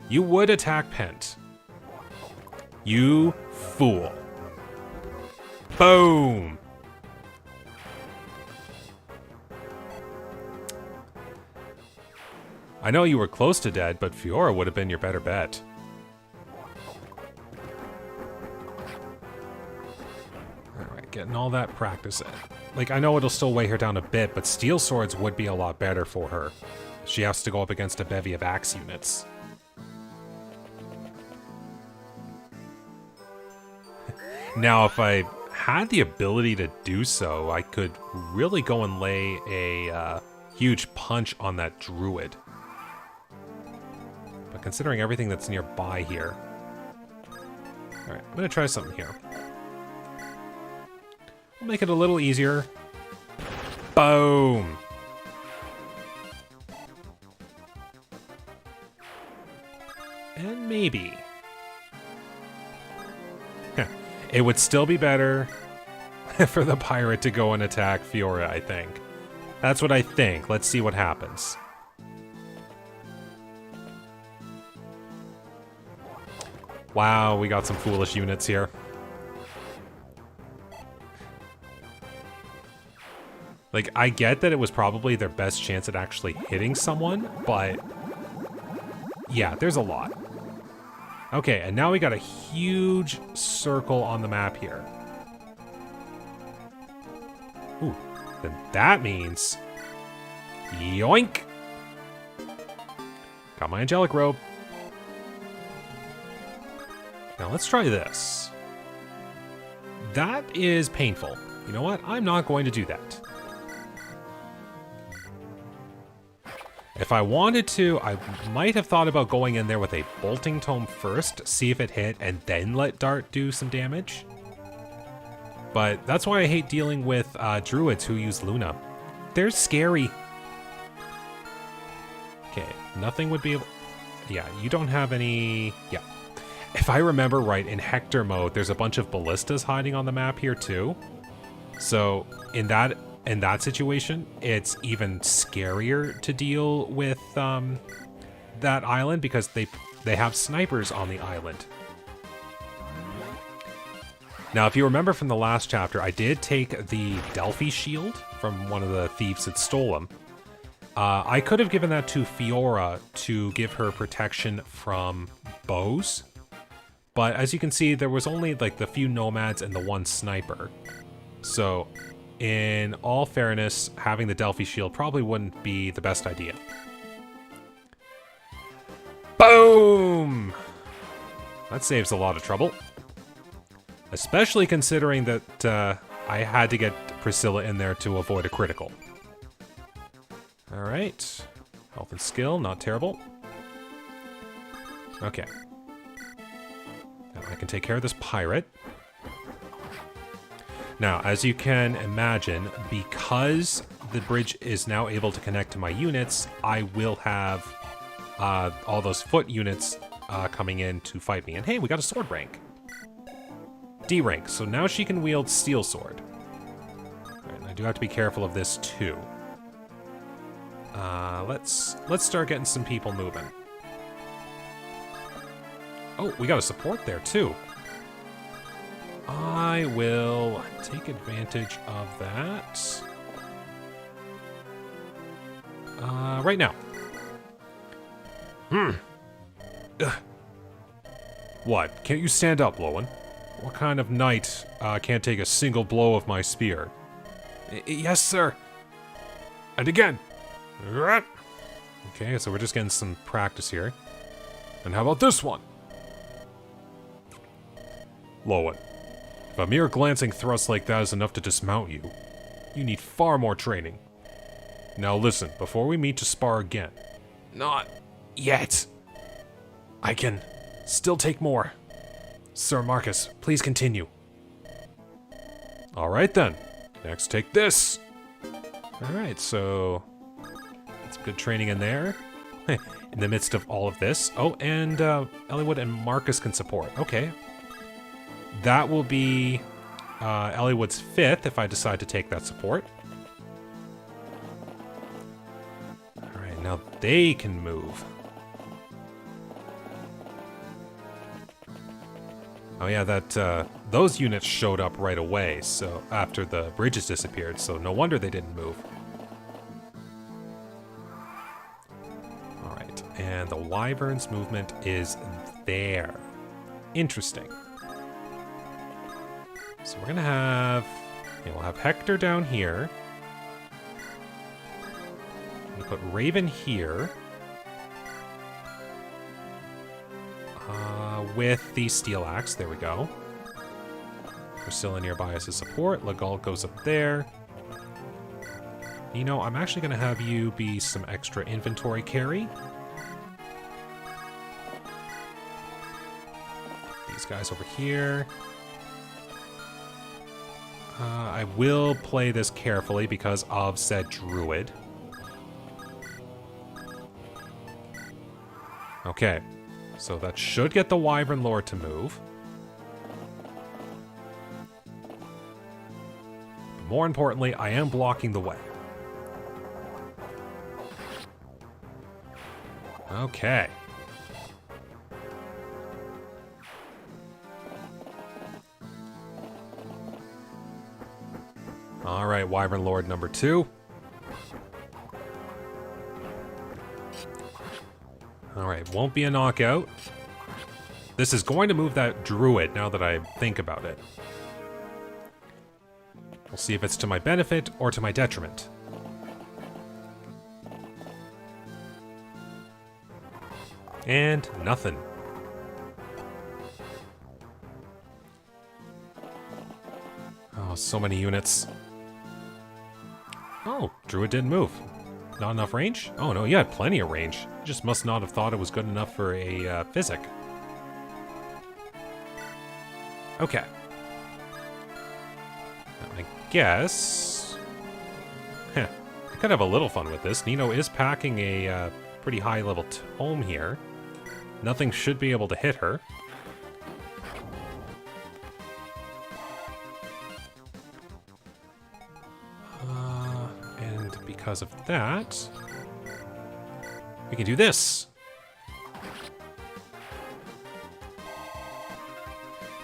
You would attack Pent. You fool. Boom! I know you were close to dead, but Fiora would have been your better bet. Alright, getting all that practice in. Like, I know it'll still weigh her down a bit, but Steel Swords would be a lot better for her. She has to go up against a bevy of Axe units. Now, if I had the ability to do so, I could really go and lay a huge punch on that Druid. But considering everything that's nearby here... Alright, I'm going to try something here. We'll make it a little easier. Boom! And maybe... It would still be better for the pirate to go and attack Fiora, I think. That's what I think. Let's see what happens. Wow, we got some foolish units here. Like, I get that it was probably their best chance at actually hitting someone, but... yeah, there's a lot. Okay, and now we got a huge circle on the map here. Ooh, then that means... yoink! Got my angelic robe. Now let's try this. That is painful. You know what? I'm not going to do that. If I wanted to, I might have thought about going in there with a bolting tome first, see if it hit, and then let Dart do some damage. But that's why I hate dealing with druids who use Luna. They're scary. Okay, nothing would be able... yeah, you don't have any... yeah. If I remember right, in Hector mode, there's a bunch of ballistas hiding on the map here too. So, in that situation, it's even scarier to deal with that island because they have snipers on the island. Now, if you remember from the last chapter, I did take the Delphi shield from one of the thieves that stole them. I could have given that to Fiora to give her protection from bows. But as you can see, there was only like the few nomads and the one sniper. So... in all fairness, having the Delphi shield probably wouldn't be the best idea. Boom! That saves a lot of trouble. Especially considering that I had to get Priscilla in there to avoid a critical. Alright. Health and skill, not terrible. Okay. Now I can take care of this pirate. Now, as you can imagine, because the bridge is now able to connect to my units, I will have all those foot units coming in to fight me. And hey, we got a sword rank. D rank, so now she can wield steel sword. Alright, and I do have to be careful of this too. Let's start getting some people moving. Oh, we got a support there too. I will take advantage of that. Right now. Ugh. What? Can't you stand up, Lowen? What kind of knight can't take a single blow of my spear? Yes, sir. And again. Okay, so we're just getting some practice here. And how about this one? Lowen. If a mere glancing thrust like that is enough to dismount you, you need far more training. Now listen, before we meet to spar again. Not yet. I can still take more. Sir Marcus, please continue. Alright then. Next, take this. Alright, so... that's good training in there. In the midst of all of this. Oh, and Eliwood and Marcus can support. Okay. That will be Eliwood's 5th if I decide to take that support. Alright, now they can move. Oh yeah, those units showed up right away, so after the bridges disappeared, so no wonder they didn't move. Alright, and the Wyvern's movement is there. Interesting. So we're gonna have... Okay, we'll have Hector down here. I'm gonna put Raven here. With the Steel Axe, there we go. Priscilla nearby as a support. Legault goes up there. Nino, I'm actually gonna have you be some extra inventory carry. These guys over here. I will play this carefully because of said druid. Okay, so that should get the Wyvern Lord to move. But more importantly, I am blocking the way. Okay. All right, Wyvern Lord number 2. All right, won't be a knockout. This is going to move that druid now that I think about it. We'll see if it's to my benefit or to my detriment. And nothing. Oh, so many units. Oh, druid didn't move. Not enough range? Oh no, you had plenty of range. You just must not have thought it was good enough for a physic. Okay. I guess... Heh. I could have a little fun with this. Nino is packing a pretty high level tome here. Nothing should be able to hit her. And because of that, we can do this.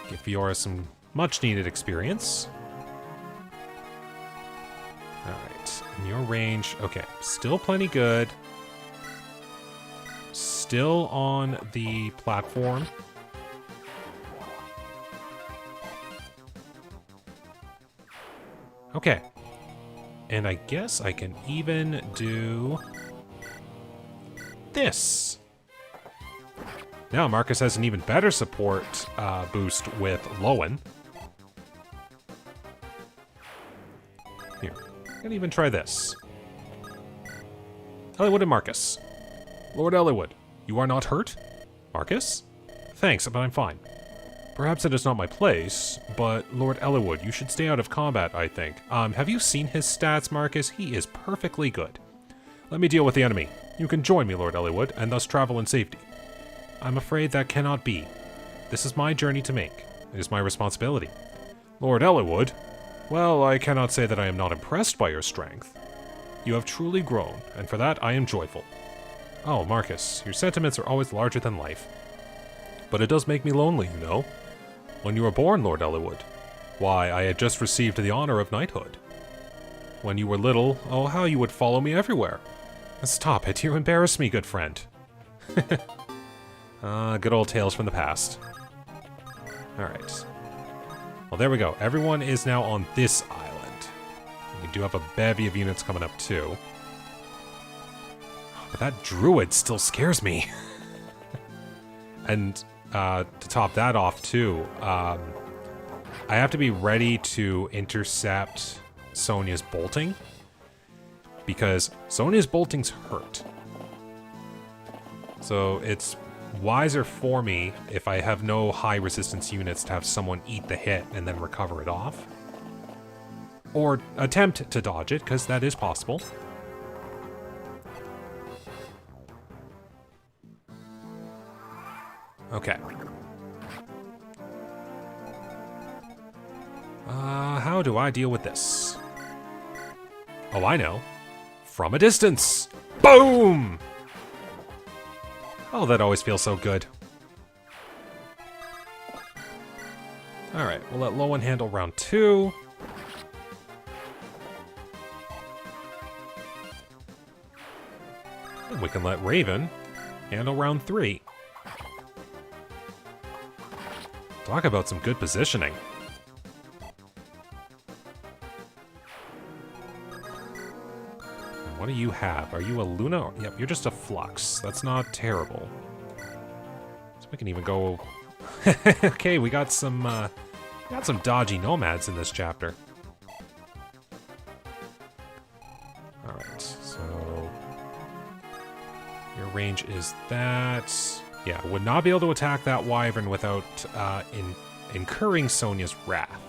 Give Fiora some much needed experience. Alright, in your range, okay, still plenty good. Still on the platform. Okay. And I guess I can even do this. Now Marcus has an even better support boost with Lowen. Here, I can even try this. Eliwood and Marcus. Lord Eliwood, you are not hurt? Marcus? Thanks, but I'm fine. Perhaps it is not my place, but Lord Eliwood, you should stay out of combat, I think. Have you seen his stats, Marcus? He is perfectly good. Let me deal with the enemy. You can join me, Lord Eliwood, and thus travel in safety. I'm afraid that cannot be. This is my journey to make. It is my responsibility. Lord Eliwood? Well, I cannot say that I am not impressed by your strength. You have truly grown, and for that I am joyful. Oh, Marcus, your sentiments are always larger than life. But it does make me lonely, you know. When you were born, Lord Eliwood, why, I had just received the honor of knighthood. When you were little, oh, how you would follow me everywhere. Stop it, you embarrass me, good friend. Good old tales from the past. Alright. Well, there we go. Everyone is now on this island. We do have a bevy of units coming up, too. But that druid still scares me. And to top that off, too, I have to be ready to intercept Sonia's bolting. Because Sonia's bolting's hurt. So it's wiser for me, if I have no high resistance units, to have someone eat the hit and then recover it off. Or attempt to dodge it, because that is possible. Okay. How do I deal with this? Oh, I know. From a distance. Boom! Oh, that always feels so good. Alright, we'll let Lowen handle round 2. And we can let Raven handle round 3. Talk about some good positioning. And what do you have? Are you a Luna? Yep, you're just a Flux. That's not terrible. So we can even go... Okay, we got some dodgy nomads in this chapter. Alright, so... Your range is that... Yeah, would not be able to attack that wyvern without incurring Sonia's wrath.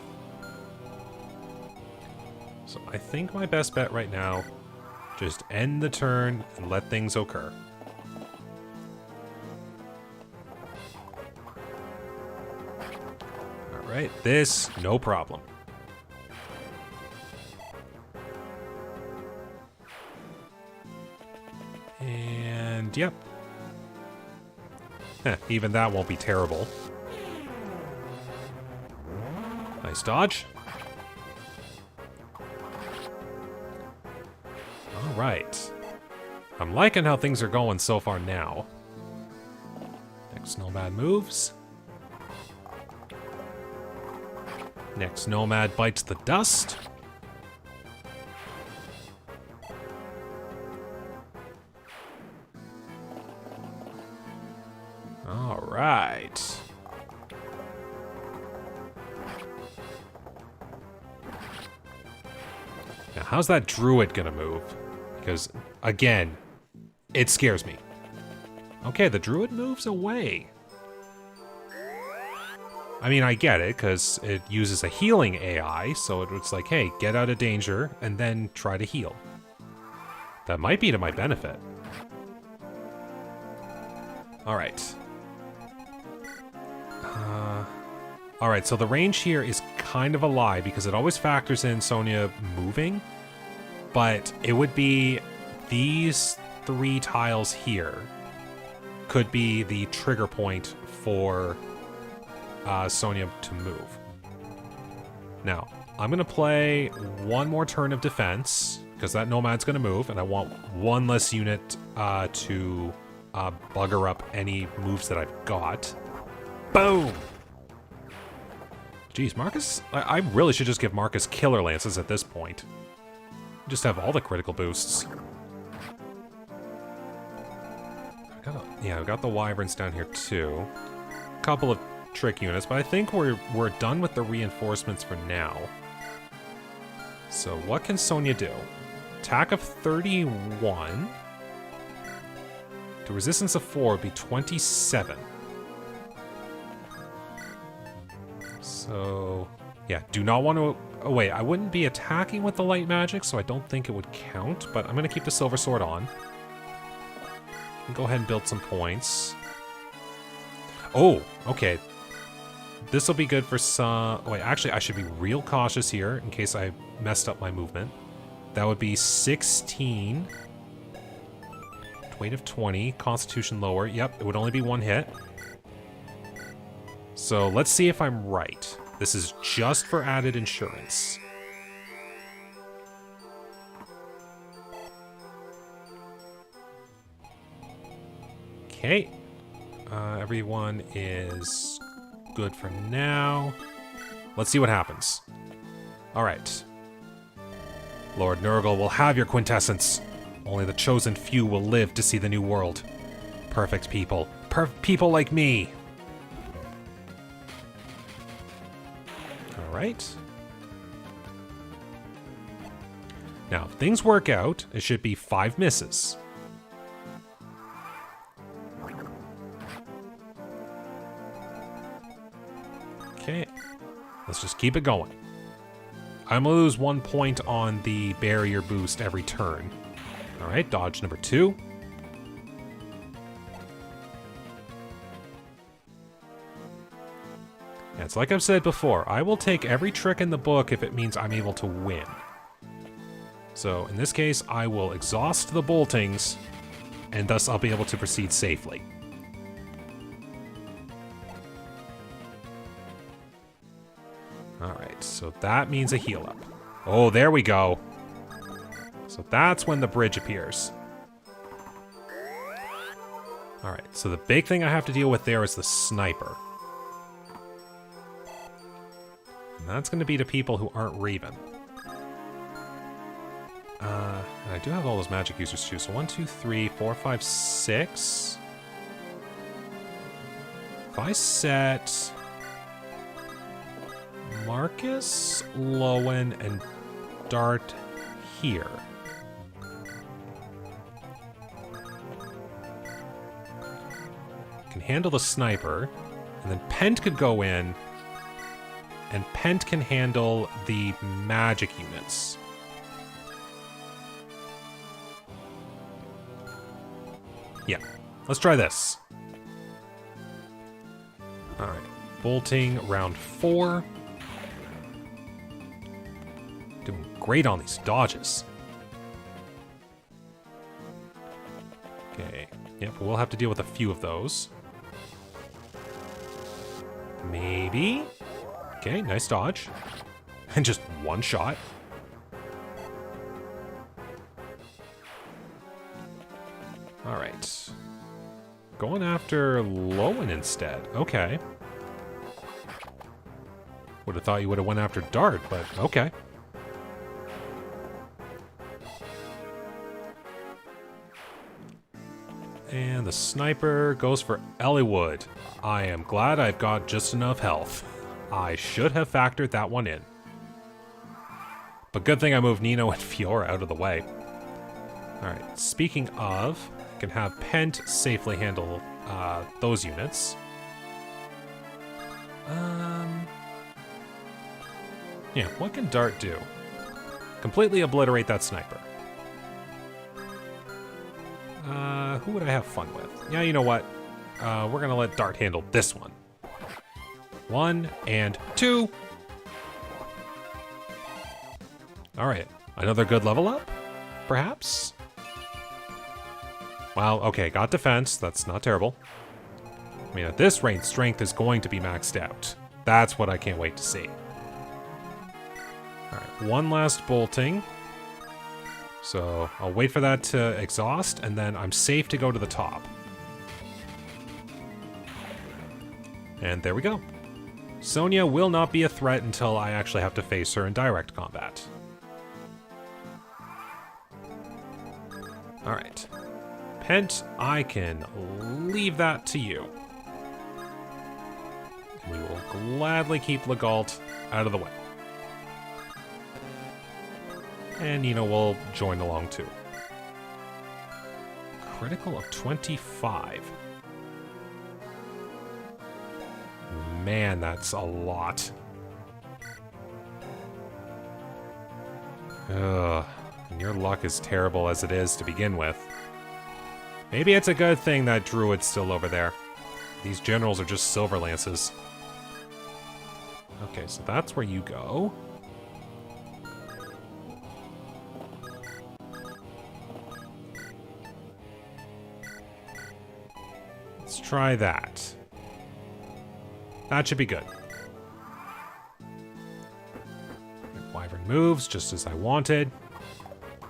So I think my best bet right now, just end the turn and let things occur. Alright, this, no problem. And, yep. Even that won't be terrible. Nice dodge. Alright. I'm liking how things are going so far now. Next nomad moves. Next nomad bites the dust. Alright. Now, how's that druid gonna move? Because, again, it scares me. Okay, the druid moves away. I mean, I get it, because it uses a healing AI, so it's like, hey, get out of danger, and then try to heal. That might be to my benefit. Alright. Alright, so the range here is kind of a lie, because it always factors in Sonia moving, but it would be these 3 tiles here could be the trigger point for Sonia to move. Now, I'm going to play one more turn of defense, because that nomad's going to move, and I want one less unit to bugger up any moves that I've got. Boom! Jeez, Marcus... I really should just give Marcus Killer Lances at this point. Just have all the critical boosts. Yeah, I've got the wyverns down here too. A couple of trick units, but I think we're done with the reinforcements for now. So what can Sonia do? Attack of 31. To resistance of 4 would be 27. So, yeah, do not want to... Oh, wait, I wouldn't be attacking with the light magic, so I don't think it would count, but I'm going to keep the silver sword on. Go ahead and build some points. Oh, okay. This will be good for some... Wait, actually, I should be real cautious here in case I messed up my movement. That would be 16. Weight of 20. Constitution lower. Yep, it would only be 1 hit. So let's see if I'm right. This is just for added insurance. Okay. Everyone is good for now. Let's see what happens. Alright. Lord Nurgle will have your quintessence. Only the chosen few will live to see the new world. Perfect people. People like me. Alright. Now, if things work out, it should be 5 misses. Okay. Let's just keep it going. I'm gonna lose 1 point on the barrier boost every turn. Alright, dodge number 2. And it's like I've said before, I will take every trick in the book if it means I'm able to win. So in this case, I will exhaust the boltings, and thus I'll be able to proceed safely. Alright, so that means a heal up. Oh, there we go. So that's when the bridge appears. Alright, so the big thing I have to deal with there is the sniper. And that's going to be to people who aren't Raven. And I do have all those magic users too. So 1, 2, 3, 4, 5, 6. If I set Marcus, Lowen, and Dart here. Can handle the sniper, and then Pent could go in, and Pent can handle the magic units. Yeah, let's try this. Alright, bolting round 4. Doing great on these dodges. Okay, yep, we'll have to deal with a few of those. Maybe. Okay, nice dodge. And just one shot. Alright. Going after Lowen instead. Okay. Would have thought you would have went after Dart, but okay. And the sniper goes for Eliwood. I am glad I've got just enough health. I should have factored that one in. But good thing I moved Nino and Fiora out of the way. Alright, speaking of, I can have Pent safely handle those units. Yeah, what can Dart do? Completely obliterate that sniper. Who would I have fun with? Yeah, you know what? We're gonna let Dart handle this one. 1 and 2. Alright, another good level up? Perhaps? Well, okay, got defense. That's not terrible. I mean, at this rate, strength is going to be maxed out. That's what I can't wait to see. Alright, one last bolting. So I'll wait for that to exhaust, and then I'm safe to go to the top. And there we go. Sonia will not be a threat until I actually have to face her in direct combat. Alright. Pent, I can leave that to you. We will gladly keep Legault out of the way. And Nino will join along too. Critical of 25. Man, that's a lot. Ugh. And your luck is terrible as it is to begin with. Maybe it's a good thing that Druid's still over there. These generals are just silver lances. Okay, so that's where you go. Let's try that. That should be good. Wyvern moves just as I wanted.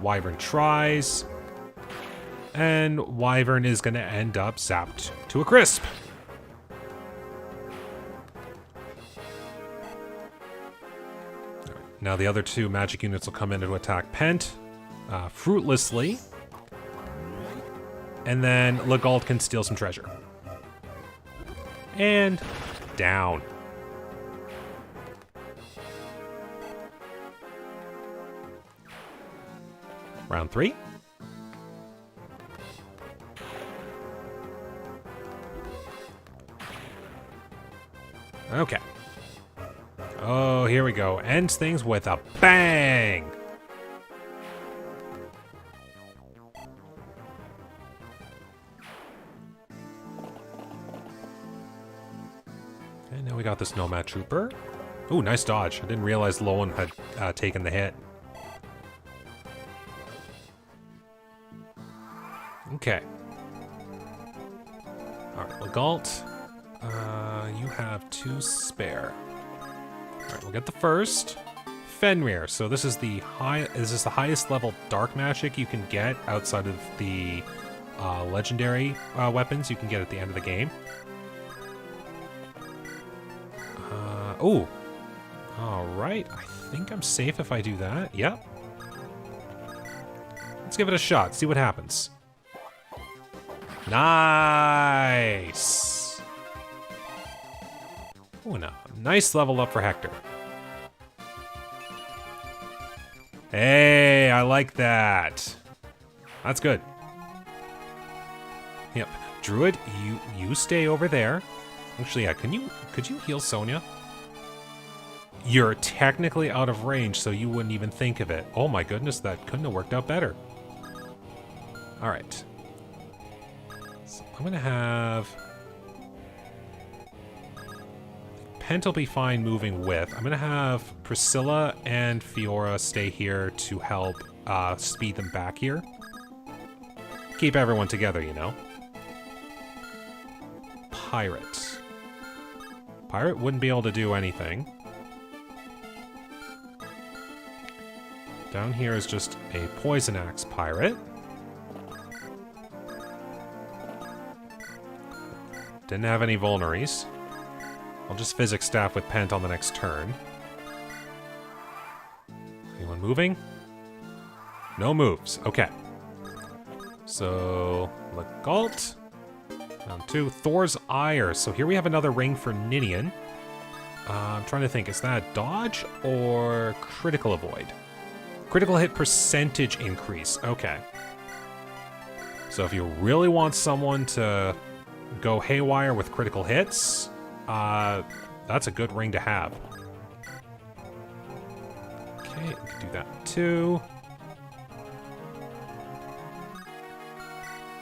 Wyvern tries. And Wyvern is going to end up zapped to a crisp. Right, now the other two magic units will come in to attack Pent fruitlessly. And then Legault can steal some treasure. And down. Round 3. Okay. Oh, here we go. Ends things with a bang! Okay, now we got this Nomad Trooper. Ooh, nice dodge. I didn't realize Lowen had taken the hit. Okay. Alright, Legault. You have 2 spare. Alright, we'll get the first. Fenrir. So this is the highest level dark magic you can get outside of the legendary weapons you can get at the end of the game. Oh. Alright, I think I'm safe if I do that. Yep. Let's give it a shot, see what happens. Nice! Oh, no. Nice level up for Hector. Hey, I like that. That's good. Yep. Druid, you stay over there. Actually, yeah, could you heal Sonia? You're technically out of range, so you wouldn't even think of it. Oh my goodness, that couldn't have worked out better. Alright. So I'm gonna have... Pent will be fine moving with. I'm gonna have Priscilla and Fiora stay here to help speed them back here. Keep everyone together, you know. Pirate. Pirate wouldn't be able to do anything. Down here is just a Poison Axe pirate. Didn't have any vulneries. I'll just Physics Staff with Pent on the next turn. Anyone moving? No moves. Okay. So, Legault. Round 2. Thor's Ire. So here we have another ring for Ninian. I'm trying to think. Is that dodge or critical avoid? Critical hit percentage increase. Okay. So if you really want someone to go haywire with critical hits, that's a good ring to have. Okay, we can do that too.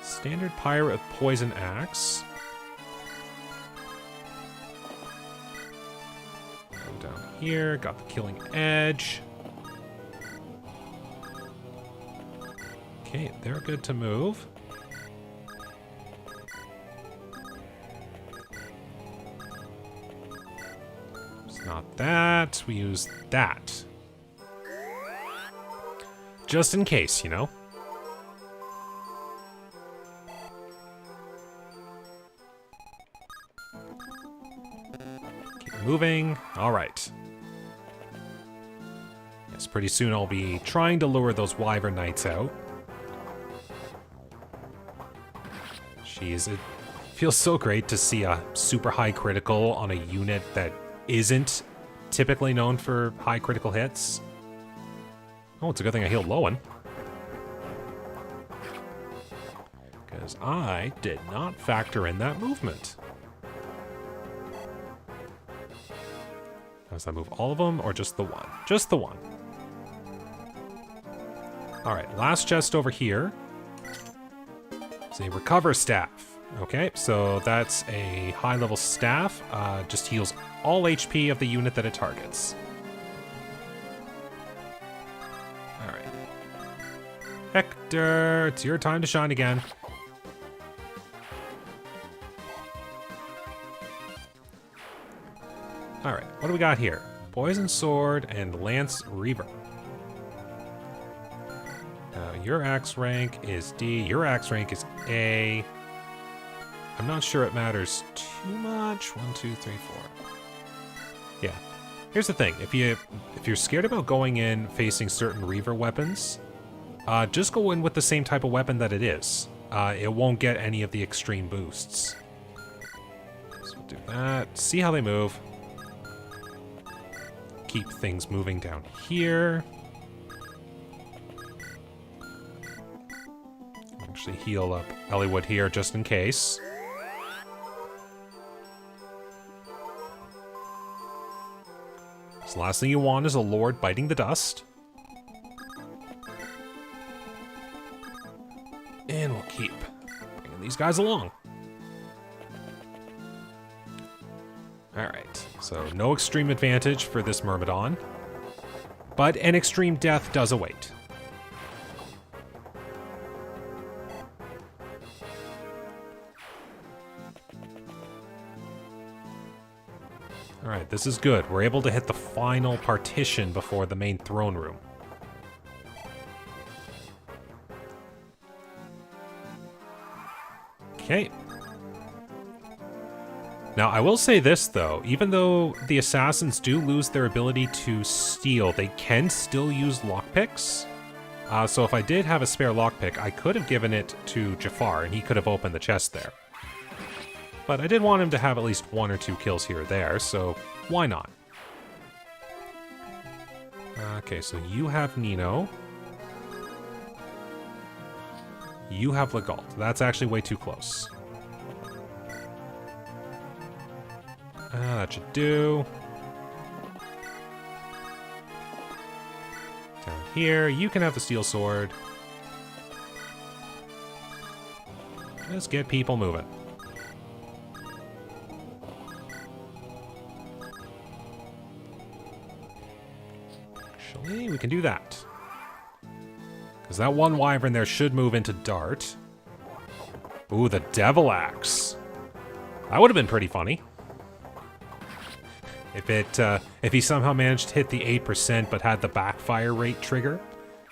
Standard pirate with Poison Axe. Go down here, got the Killing Edge. Okay, they're good to move. It's not that. We use that. Just in case, you know? Keep moving. All right. Yes, pretty soon I'll be trying to lure those Wyvern Knights out. Jeez, it feels so great to see a super high critical on a unit that isn't typically known for high critical hits. Oh, it's a good thing I healed Lowen. Because I did not factor in that movement. Does that move all of them or just the one? Just the one. Alright, last chest over here. It's a Recover Staff. Okay, so that's a high-level staff. Just heals all HP of the unit that it targets. Alright. Hector, it's your time to shine again. Alright, what do we got here? Poison Sword and Lance Reaver. Your axe rank is D, your axe rank is A. I'm not sure it matters too much. 1, 2, 3, 4. Yeah. Here's the thing. If you're scared about going in facing certain Reaver weapons, just go in with the same type of weapon that it is. It won't get any of the extreme boosts. So we'll do that. See how they move. Keep things moving down here. Actually heal up Eliwood here just in case. So the last thing you want is a Lord biting the dust. And we'll keep bringing these guys along. Alright, so no extreme advantage for this Myrmidon, but an extreme death does await. Alright, this is good. We're able to hit the final partition before the main throne room. Okay. Now, I will say this, though. Even though the assassins do lose their ability to steal, they can still use lockpicks. So if I did have a spare lockpick, I could have given it to Jaffar, and he could have opened the chest there. But I did want him to have at least 1 or 2 kills here or there, so why not? Okay, so you have Nino. You have Legault. That's actually way too close. That should do. Down here, you can have the steel sword. Let's get people moving. Actually, we can do that. Because that one wyvern there should move into dart. Ooh, the devil axe. That would have been pretty funny. If he somehow managed to hit the 8% but had the backfire rate trigger,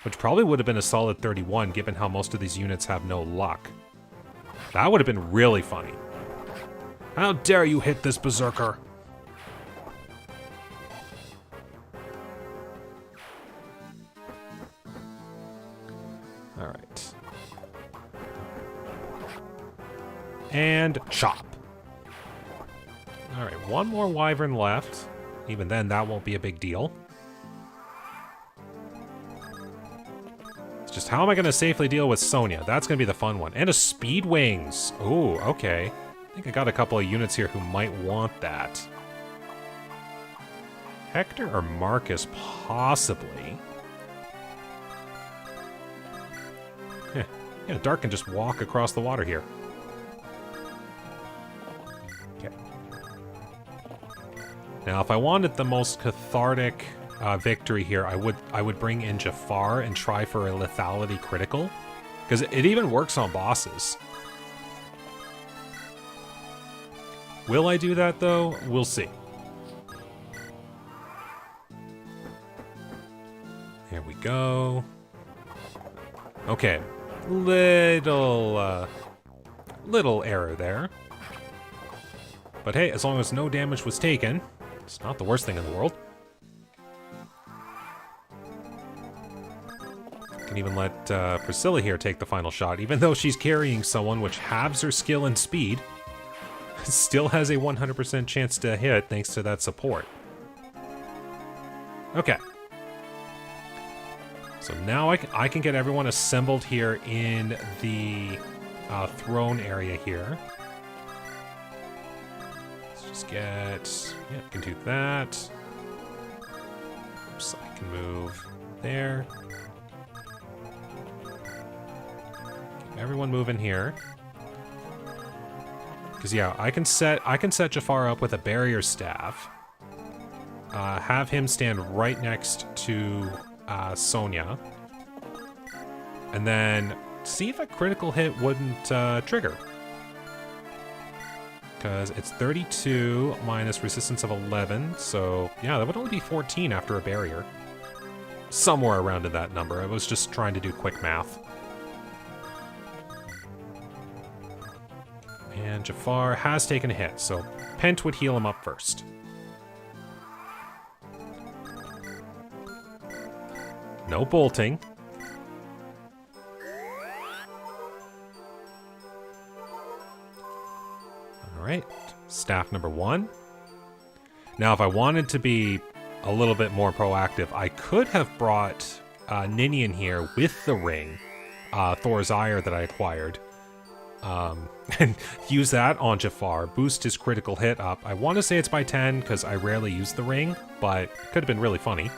which probably would have been a solid 31 given how most of these units have no luck. That would have been really funny. How dare you hit this berserker? Alright. And chop. Alright, one more wyvern left. Even then, that won't be a big deal. It's just how am I going to safely deal with Sonia? That's going to be the fun one. And a speed wings. Ooh, okay. I think I got a couple of units here who might want that. Hector or Marcus, possibly. Yeah, Dark can just walk across the water here. Okay. Now, if I wanted the most cathartic victory here, I would bring in Jaffar and try for a lethality critical, because it even works on bosses. Will I do that, though? We'll see. There we go. Okay. Little error there. But hey, as long as no damage was taken, it's not the worst thing in the world. Can even let Priscilla here take the final shot, even though she's carrying someone which halves her skill and speed. Still has a 100% chance to hit thanks to that support. Okay. So now I can get everyone assembled here in the throne area here. Let's just get... Yeah, I can do that. Oops, I can move there. Keep everyone moving here. Because yeah, I can set Jaffar up with a barrier staff. Have him stand right next to Sonia. And then see if a critical hit wouldn't trigger. Because it's 32 minus resistance of 11. So yeah, that would only be 14 after a barrier. Somewhere around in that number. I was just trying to do quick math. And Jaffar has taken a hit, so Pent would heal him up first. No bolting. Alright, staff number 1. Now, if I wanted to be a little bit more proactive, I could have brought Ninian here with the ring, Thor's Ire that I acquired. And use that on Jaffar, boost his critical hit up. I want to say it's by 10 because I rarely use the ring, but it could have been really funny.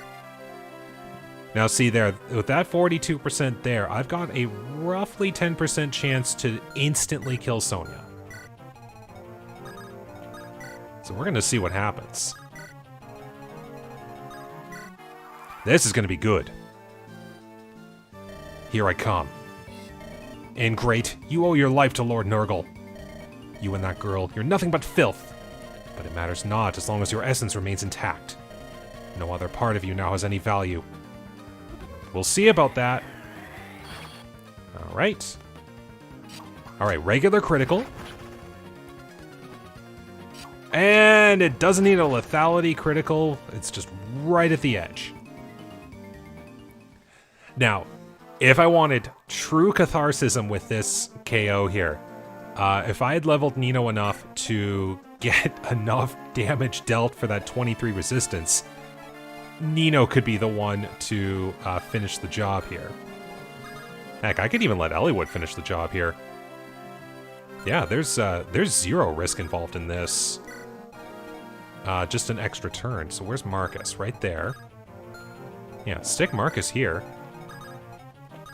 Now see there, with that 42% there, I've got a roughly 10% chance to instantly kill Sonia. So we're going to see what happens. This is going to be good. Here I come. Ingrate, you owe your life to Lord Nurgle. You and that girl, you're nothing but filth. But it matters not as long as your essence remains intact. No other part of you now has any value. We'll see about that. Alright. Alright, regular critical. And it doesn't need a lethality critical. It's just right at the edge. Now, if I wanted true catharsism with this KO here, if I had leveled Nino enough to get enough damage dealt for that 23 resistance, Nino could be the one to finish the job here. Heck, I could even let Eliwood finish the job here. Yeah, there's zero risk involved in this. Just an extra turn. So where's Marcus? Right there. Yeah, stick Marcus here.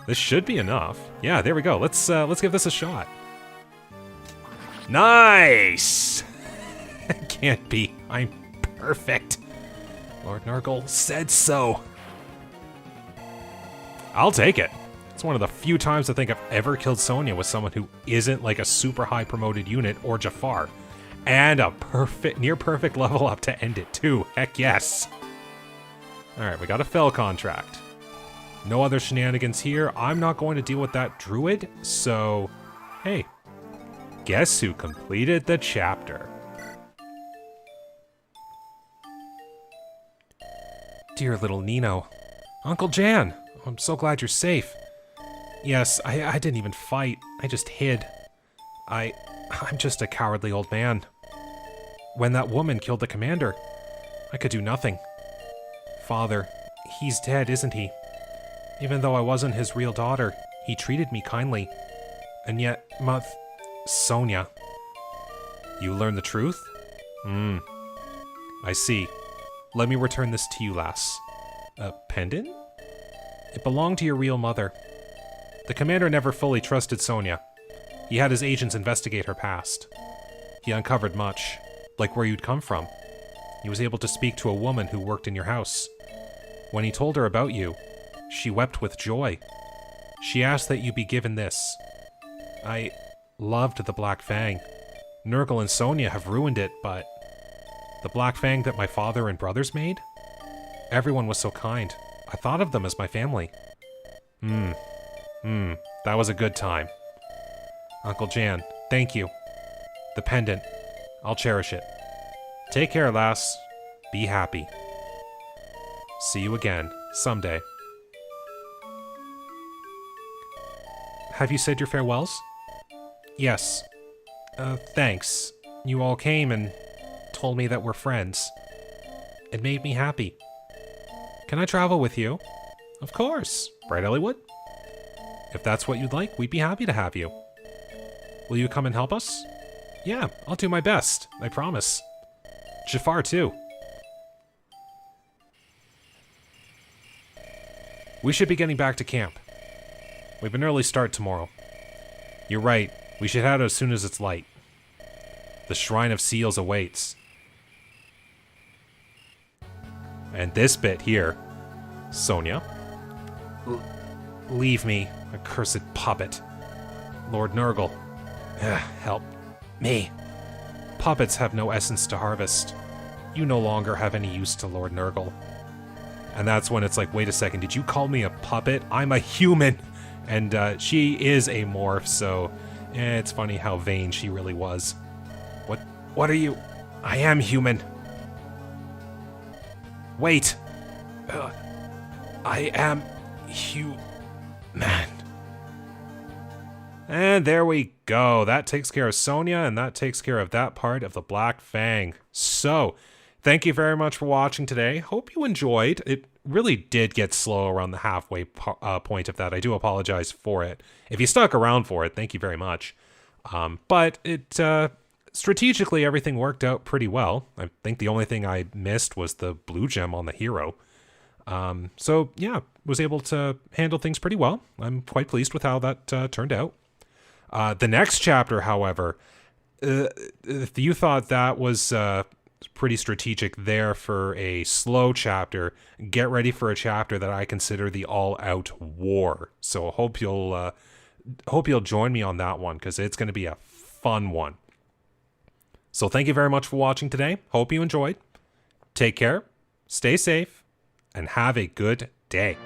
This should be enough. Yeah, there we go. Let's give this a shot. Nice! Can't be. I'm perfect. Lord Nurgle said so. I'll take it. It's one of the few times I think I've ever killed Sonia with someone who isn't like a super high promoted unit or Jaffar. And a near perfect level up to end it too. Heck yes. Alright, we got a fell contract. No other shenanigans here. I'm not going to deal with that druid, so hey. Guess who completed the chapter? Dear little Nino. Uncle Jan, I'm so glad you're safe. Yes, I didn't even fight. I just hid. I'm just a cowardly old man. When that woman killed the commander, I could do nothing. Father, he's dead, isn't he? Even though I wasn't his real daughter, he treated me kindly. And yet, Sonia. You learned the truth? I see. Let me return this to you, lass. A pendant? It belonged to your real mother. The commander never fully trusted Sonia. He had his agents investigate her past. He uncovered much, like where you'd come from. He was able to speak to a woman who worked in your house. When he told her about you, she wept with joy. She asked that you be given this. I loved the Black Fang. Nurgle and Sonia have ruined it, but the Black Fang that my father and brothers made? Everyone was so kind. I thought of them as my family. That was a good time. Uncle Jan, thank you. The pendant. I'll cherish it. Take care, lass. Be happy. See you again, someday. Have you said your farewells? Yes. Thanks. You all came and told me that we're friends. It made me happy. Can I travel with you? Of course. Right, Eliwood? If that's what you'd like, we'd be happy to have you. Will you come and help us? Yeah, I'll do my best. I promise. Jaffar, too. We should be getting back to camp. We have an early start tomorrow. You're right. We should head out as soon as it's light. The Shrine of Seals awaits. And this bit here, Sonia. Leave me, accursed puppet. Lord Nurgle. Help me. Puppets have no essence to harvest. You no longer have any use to Lord Nurgle. And that's when it's like, wait a second, did you call me a puppet? I'm a human! And she is a morph, so it's funny how vain she really was. What are you? I am human. Wait. I am human. And there we go. That takes care of Sonia, and that takes care of that part of the Black Fang. So, thank you very much for watching today. Hope you enjoyed. It really did get slow around the halfway point of that. I do apologize for it. If you stuck around for it, thank you very much. But it strategically, everything worked out pretty well. I think the only thing I missed was the blue gem on the hero. So, yeah, was able to handle things pretty well. I'm quite pleased with how that turned out. The next chapter, however, if you thought that was It's pretty strategic there for a slow chapter. Get ready for a chapter that I consider the all-out war. So hope you'll join me on that one, because it's going to be a fun one. So thank you very much for watching today. Hope you enjoyed. Take care, stay safe, and have a good day.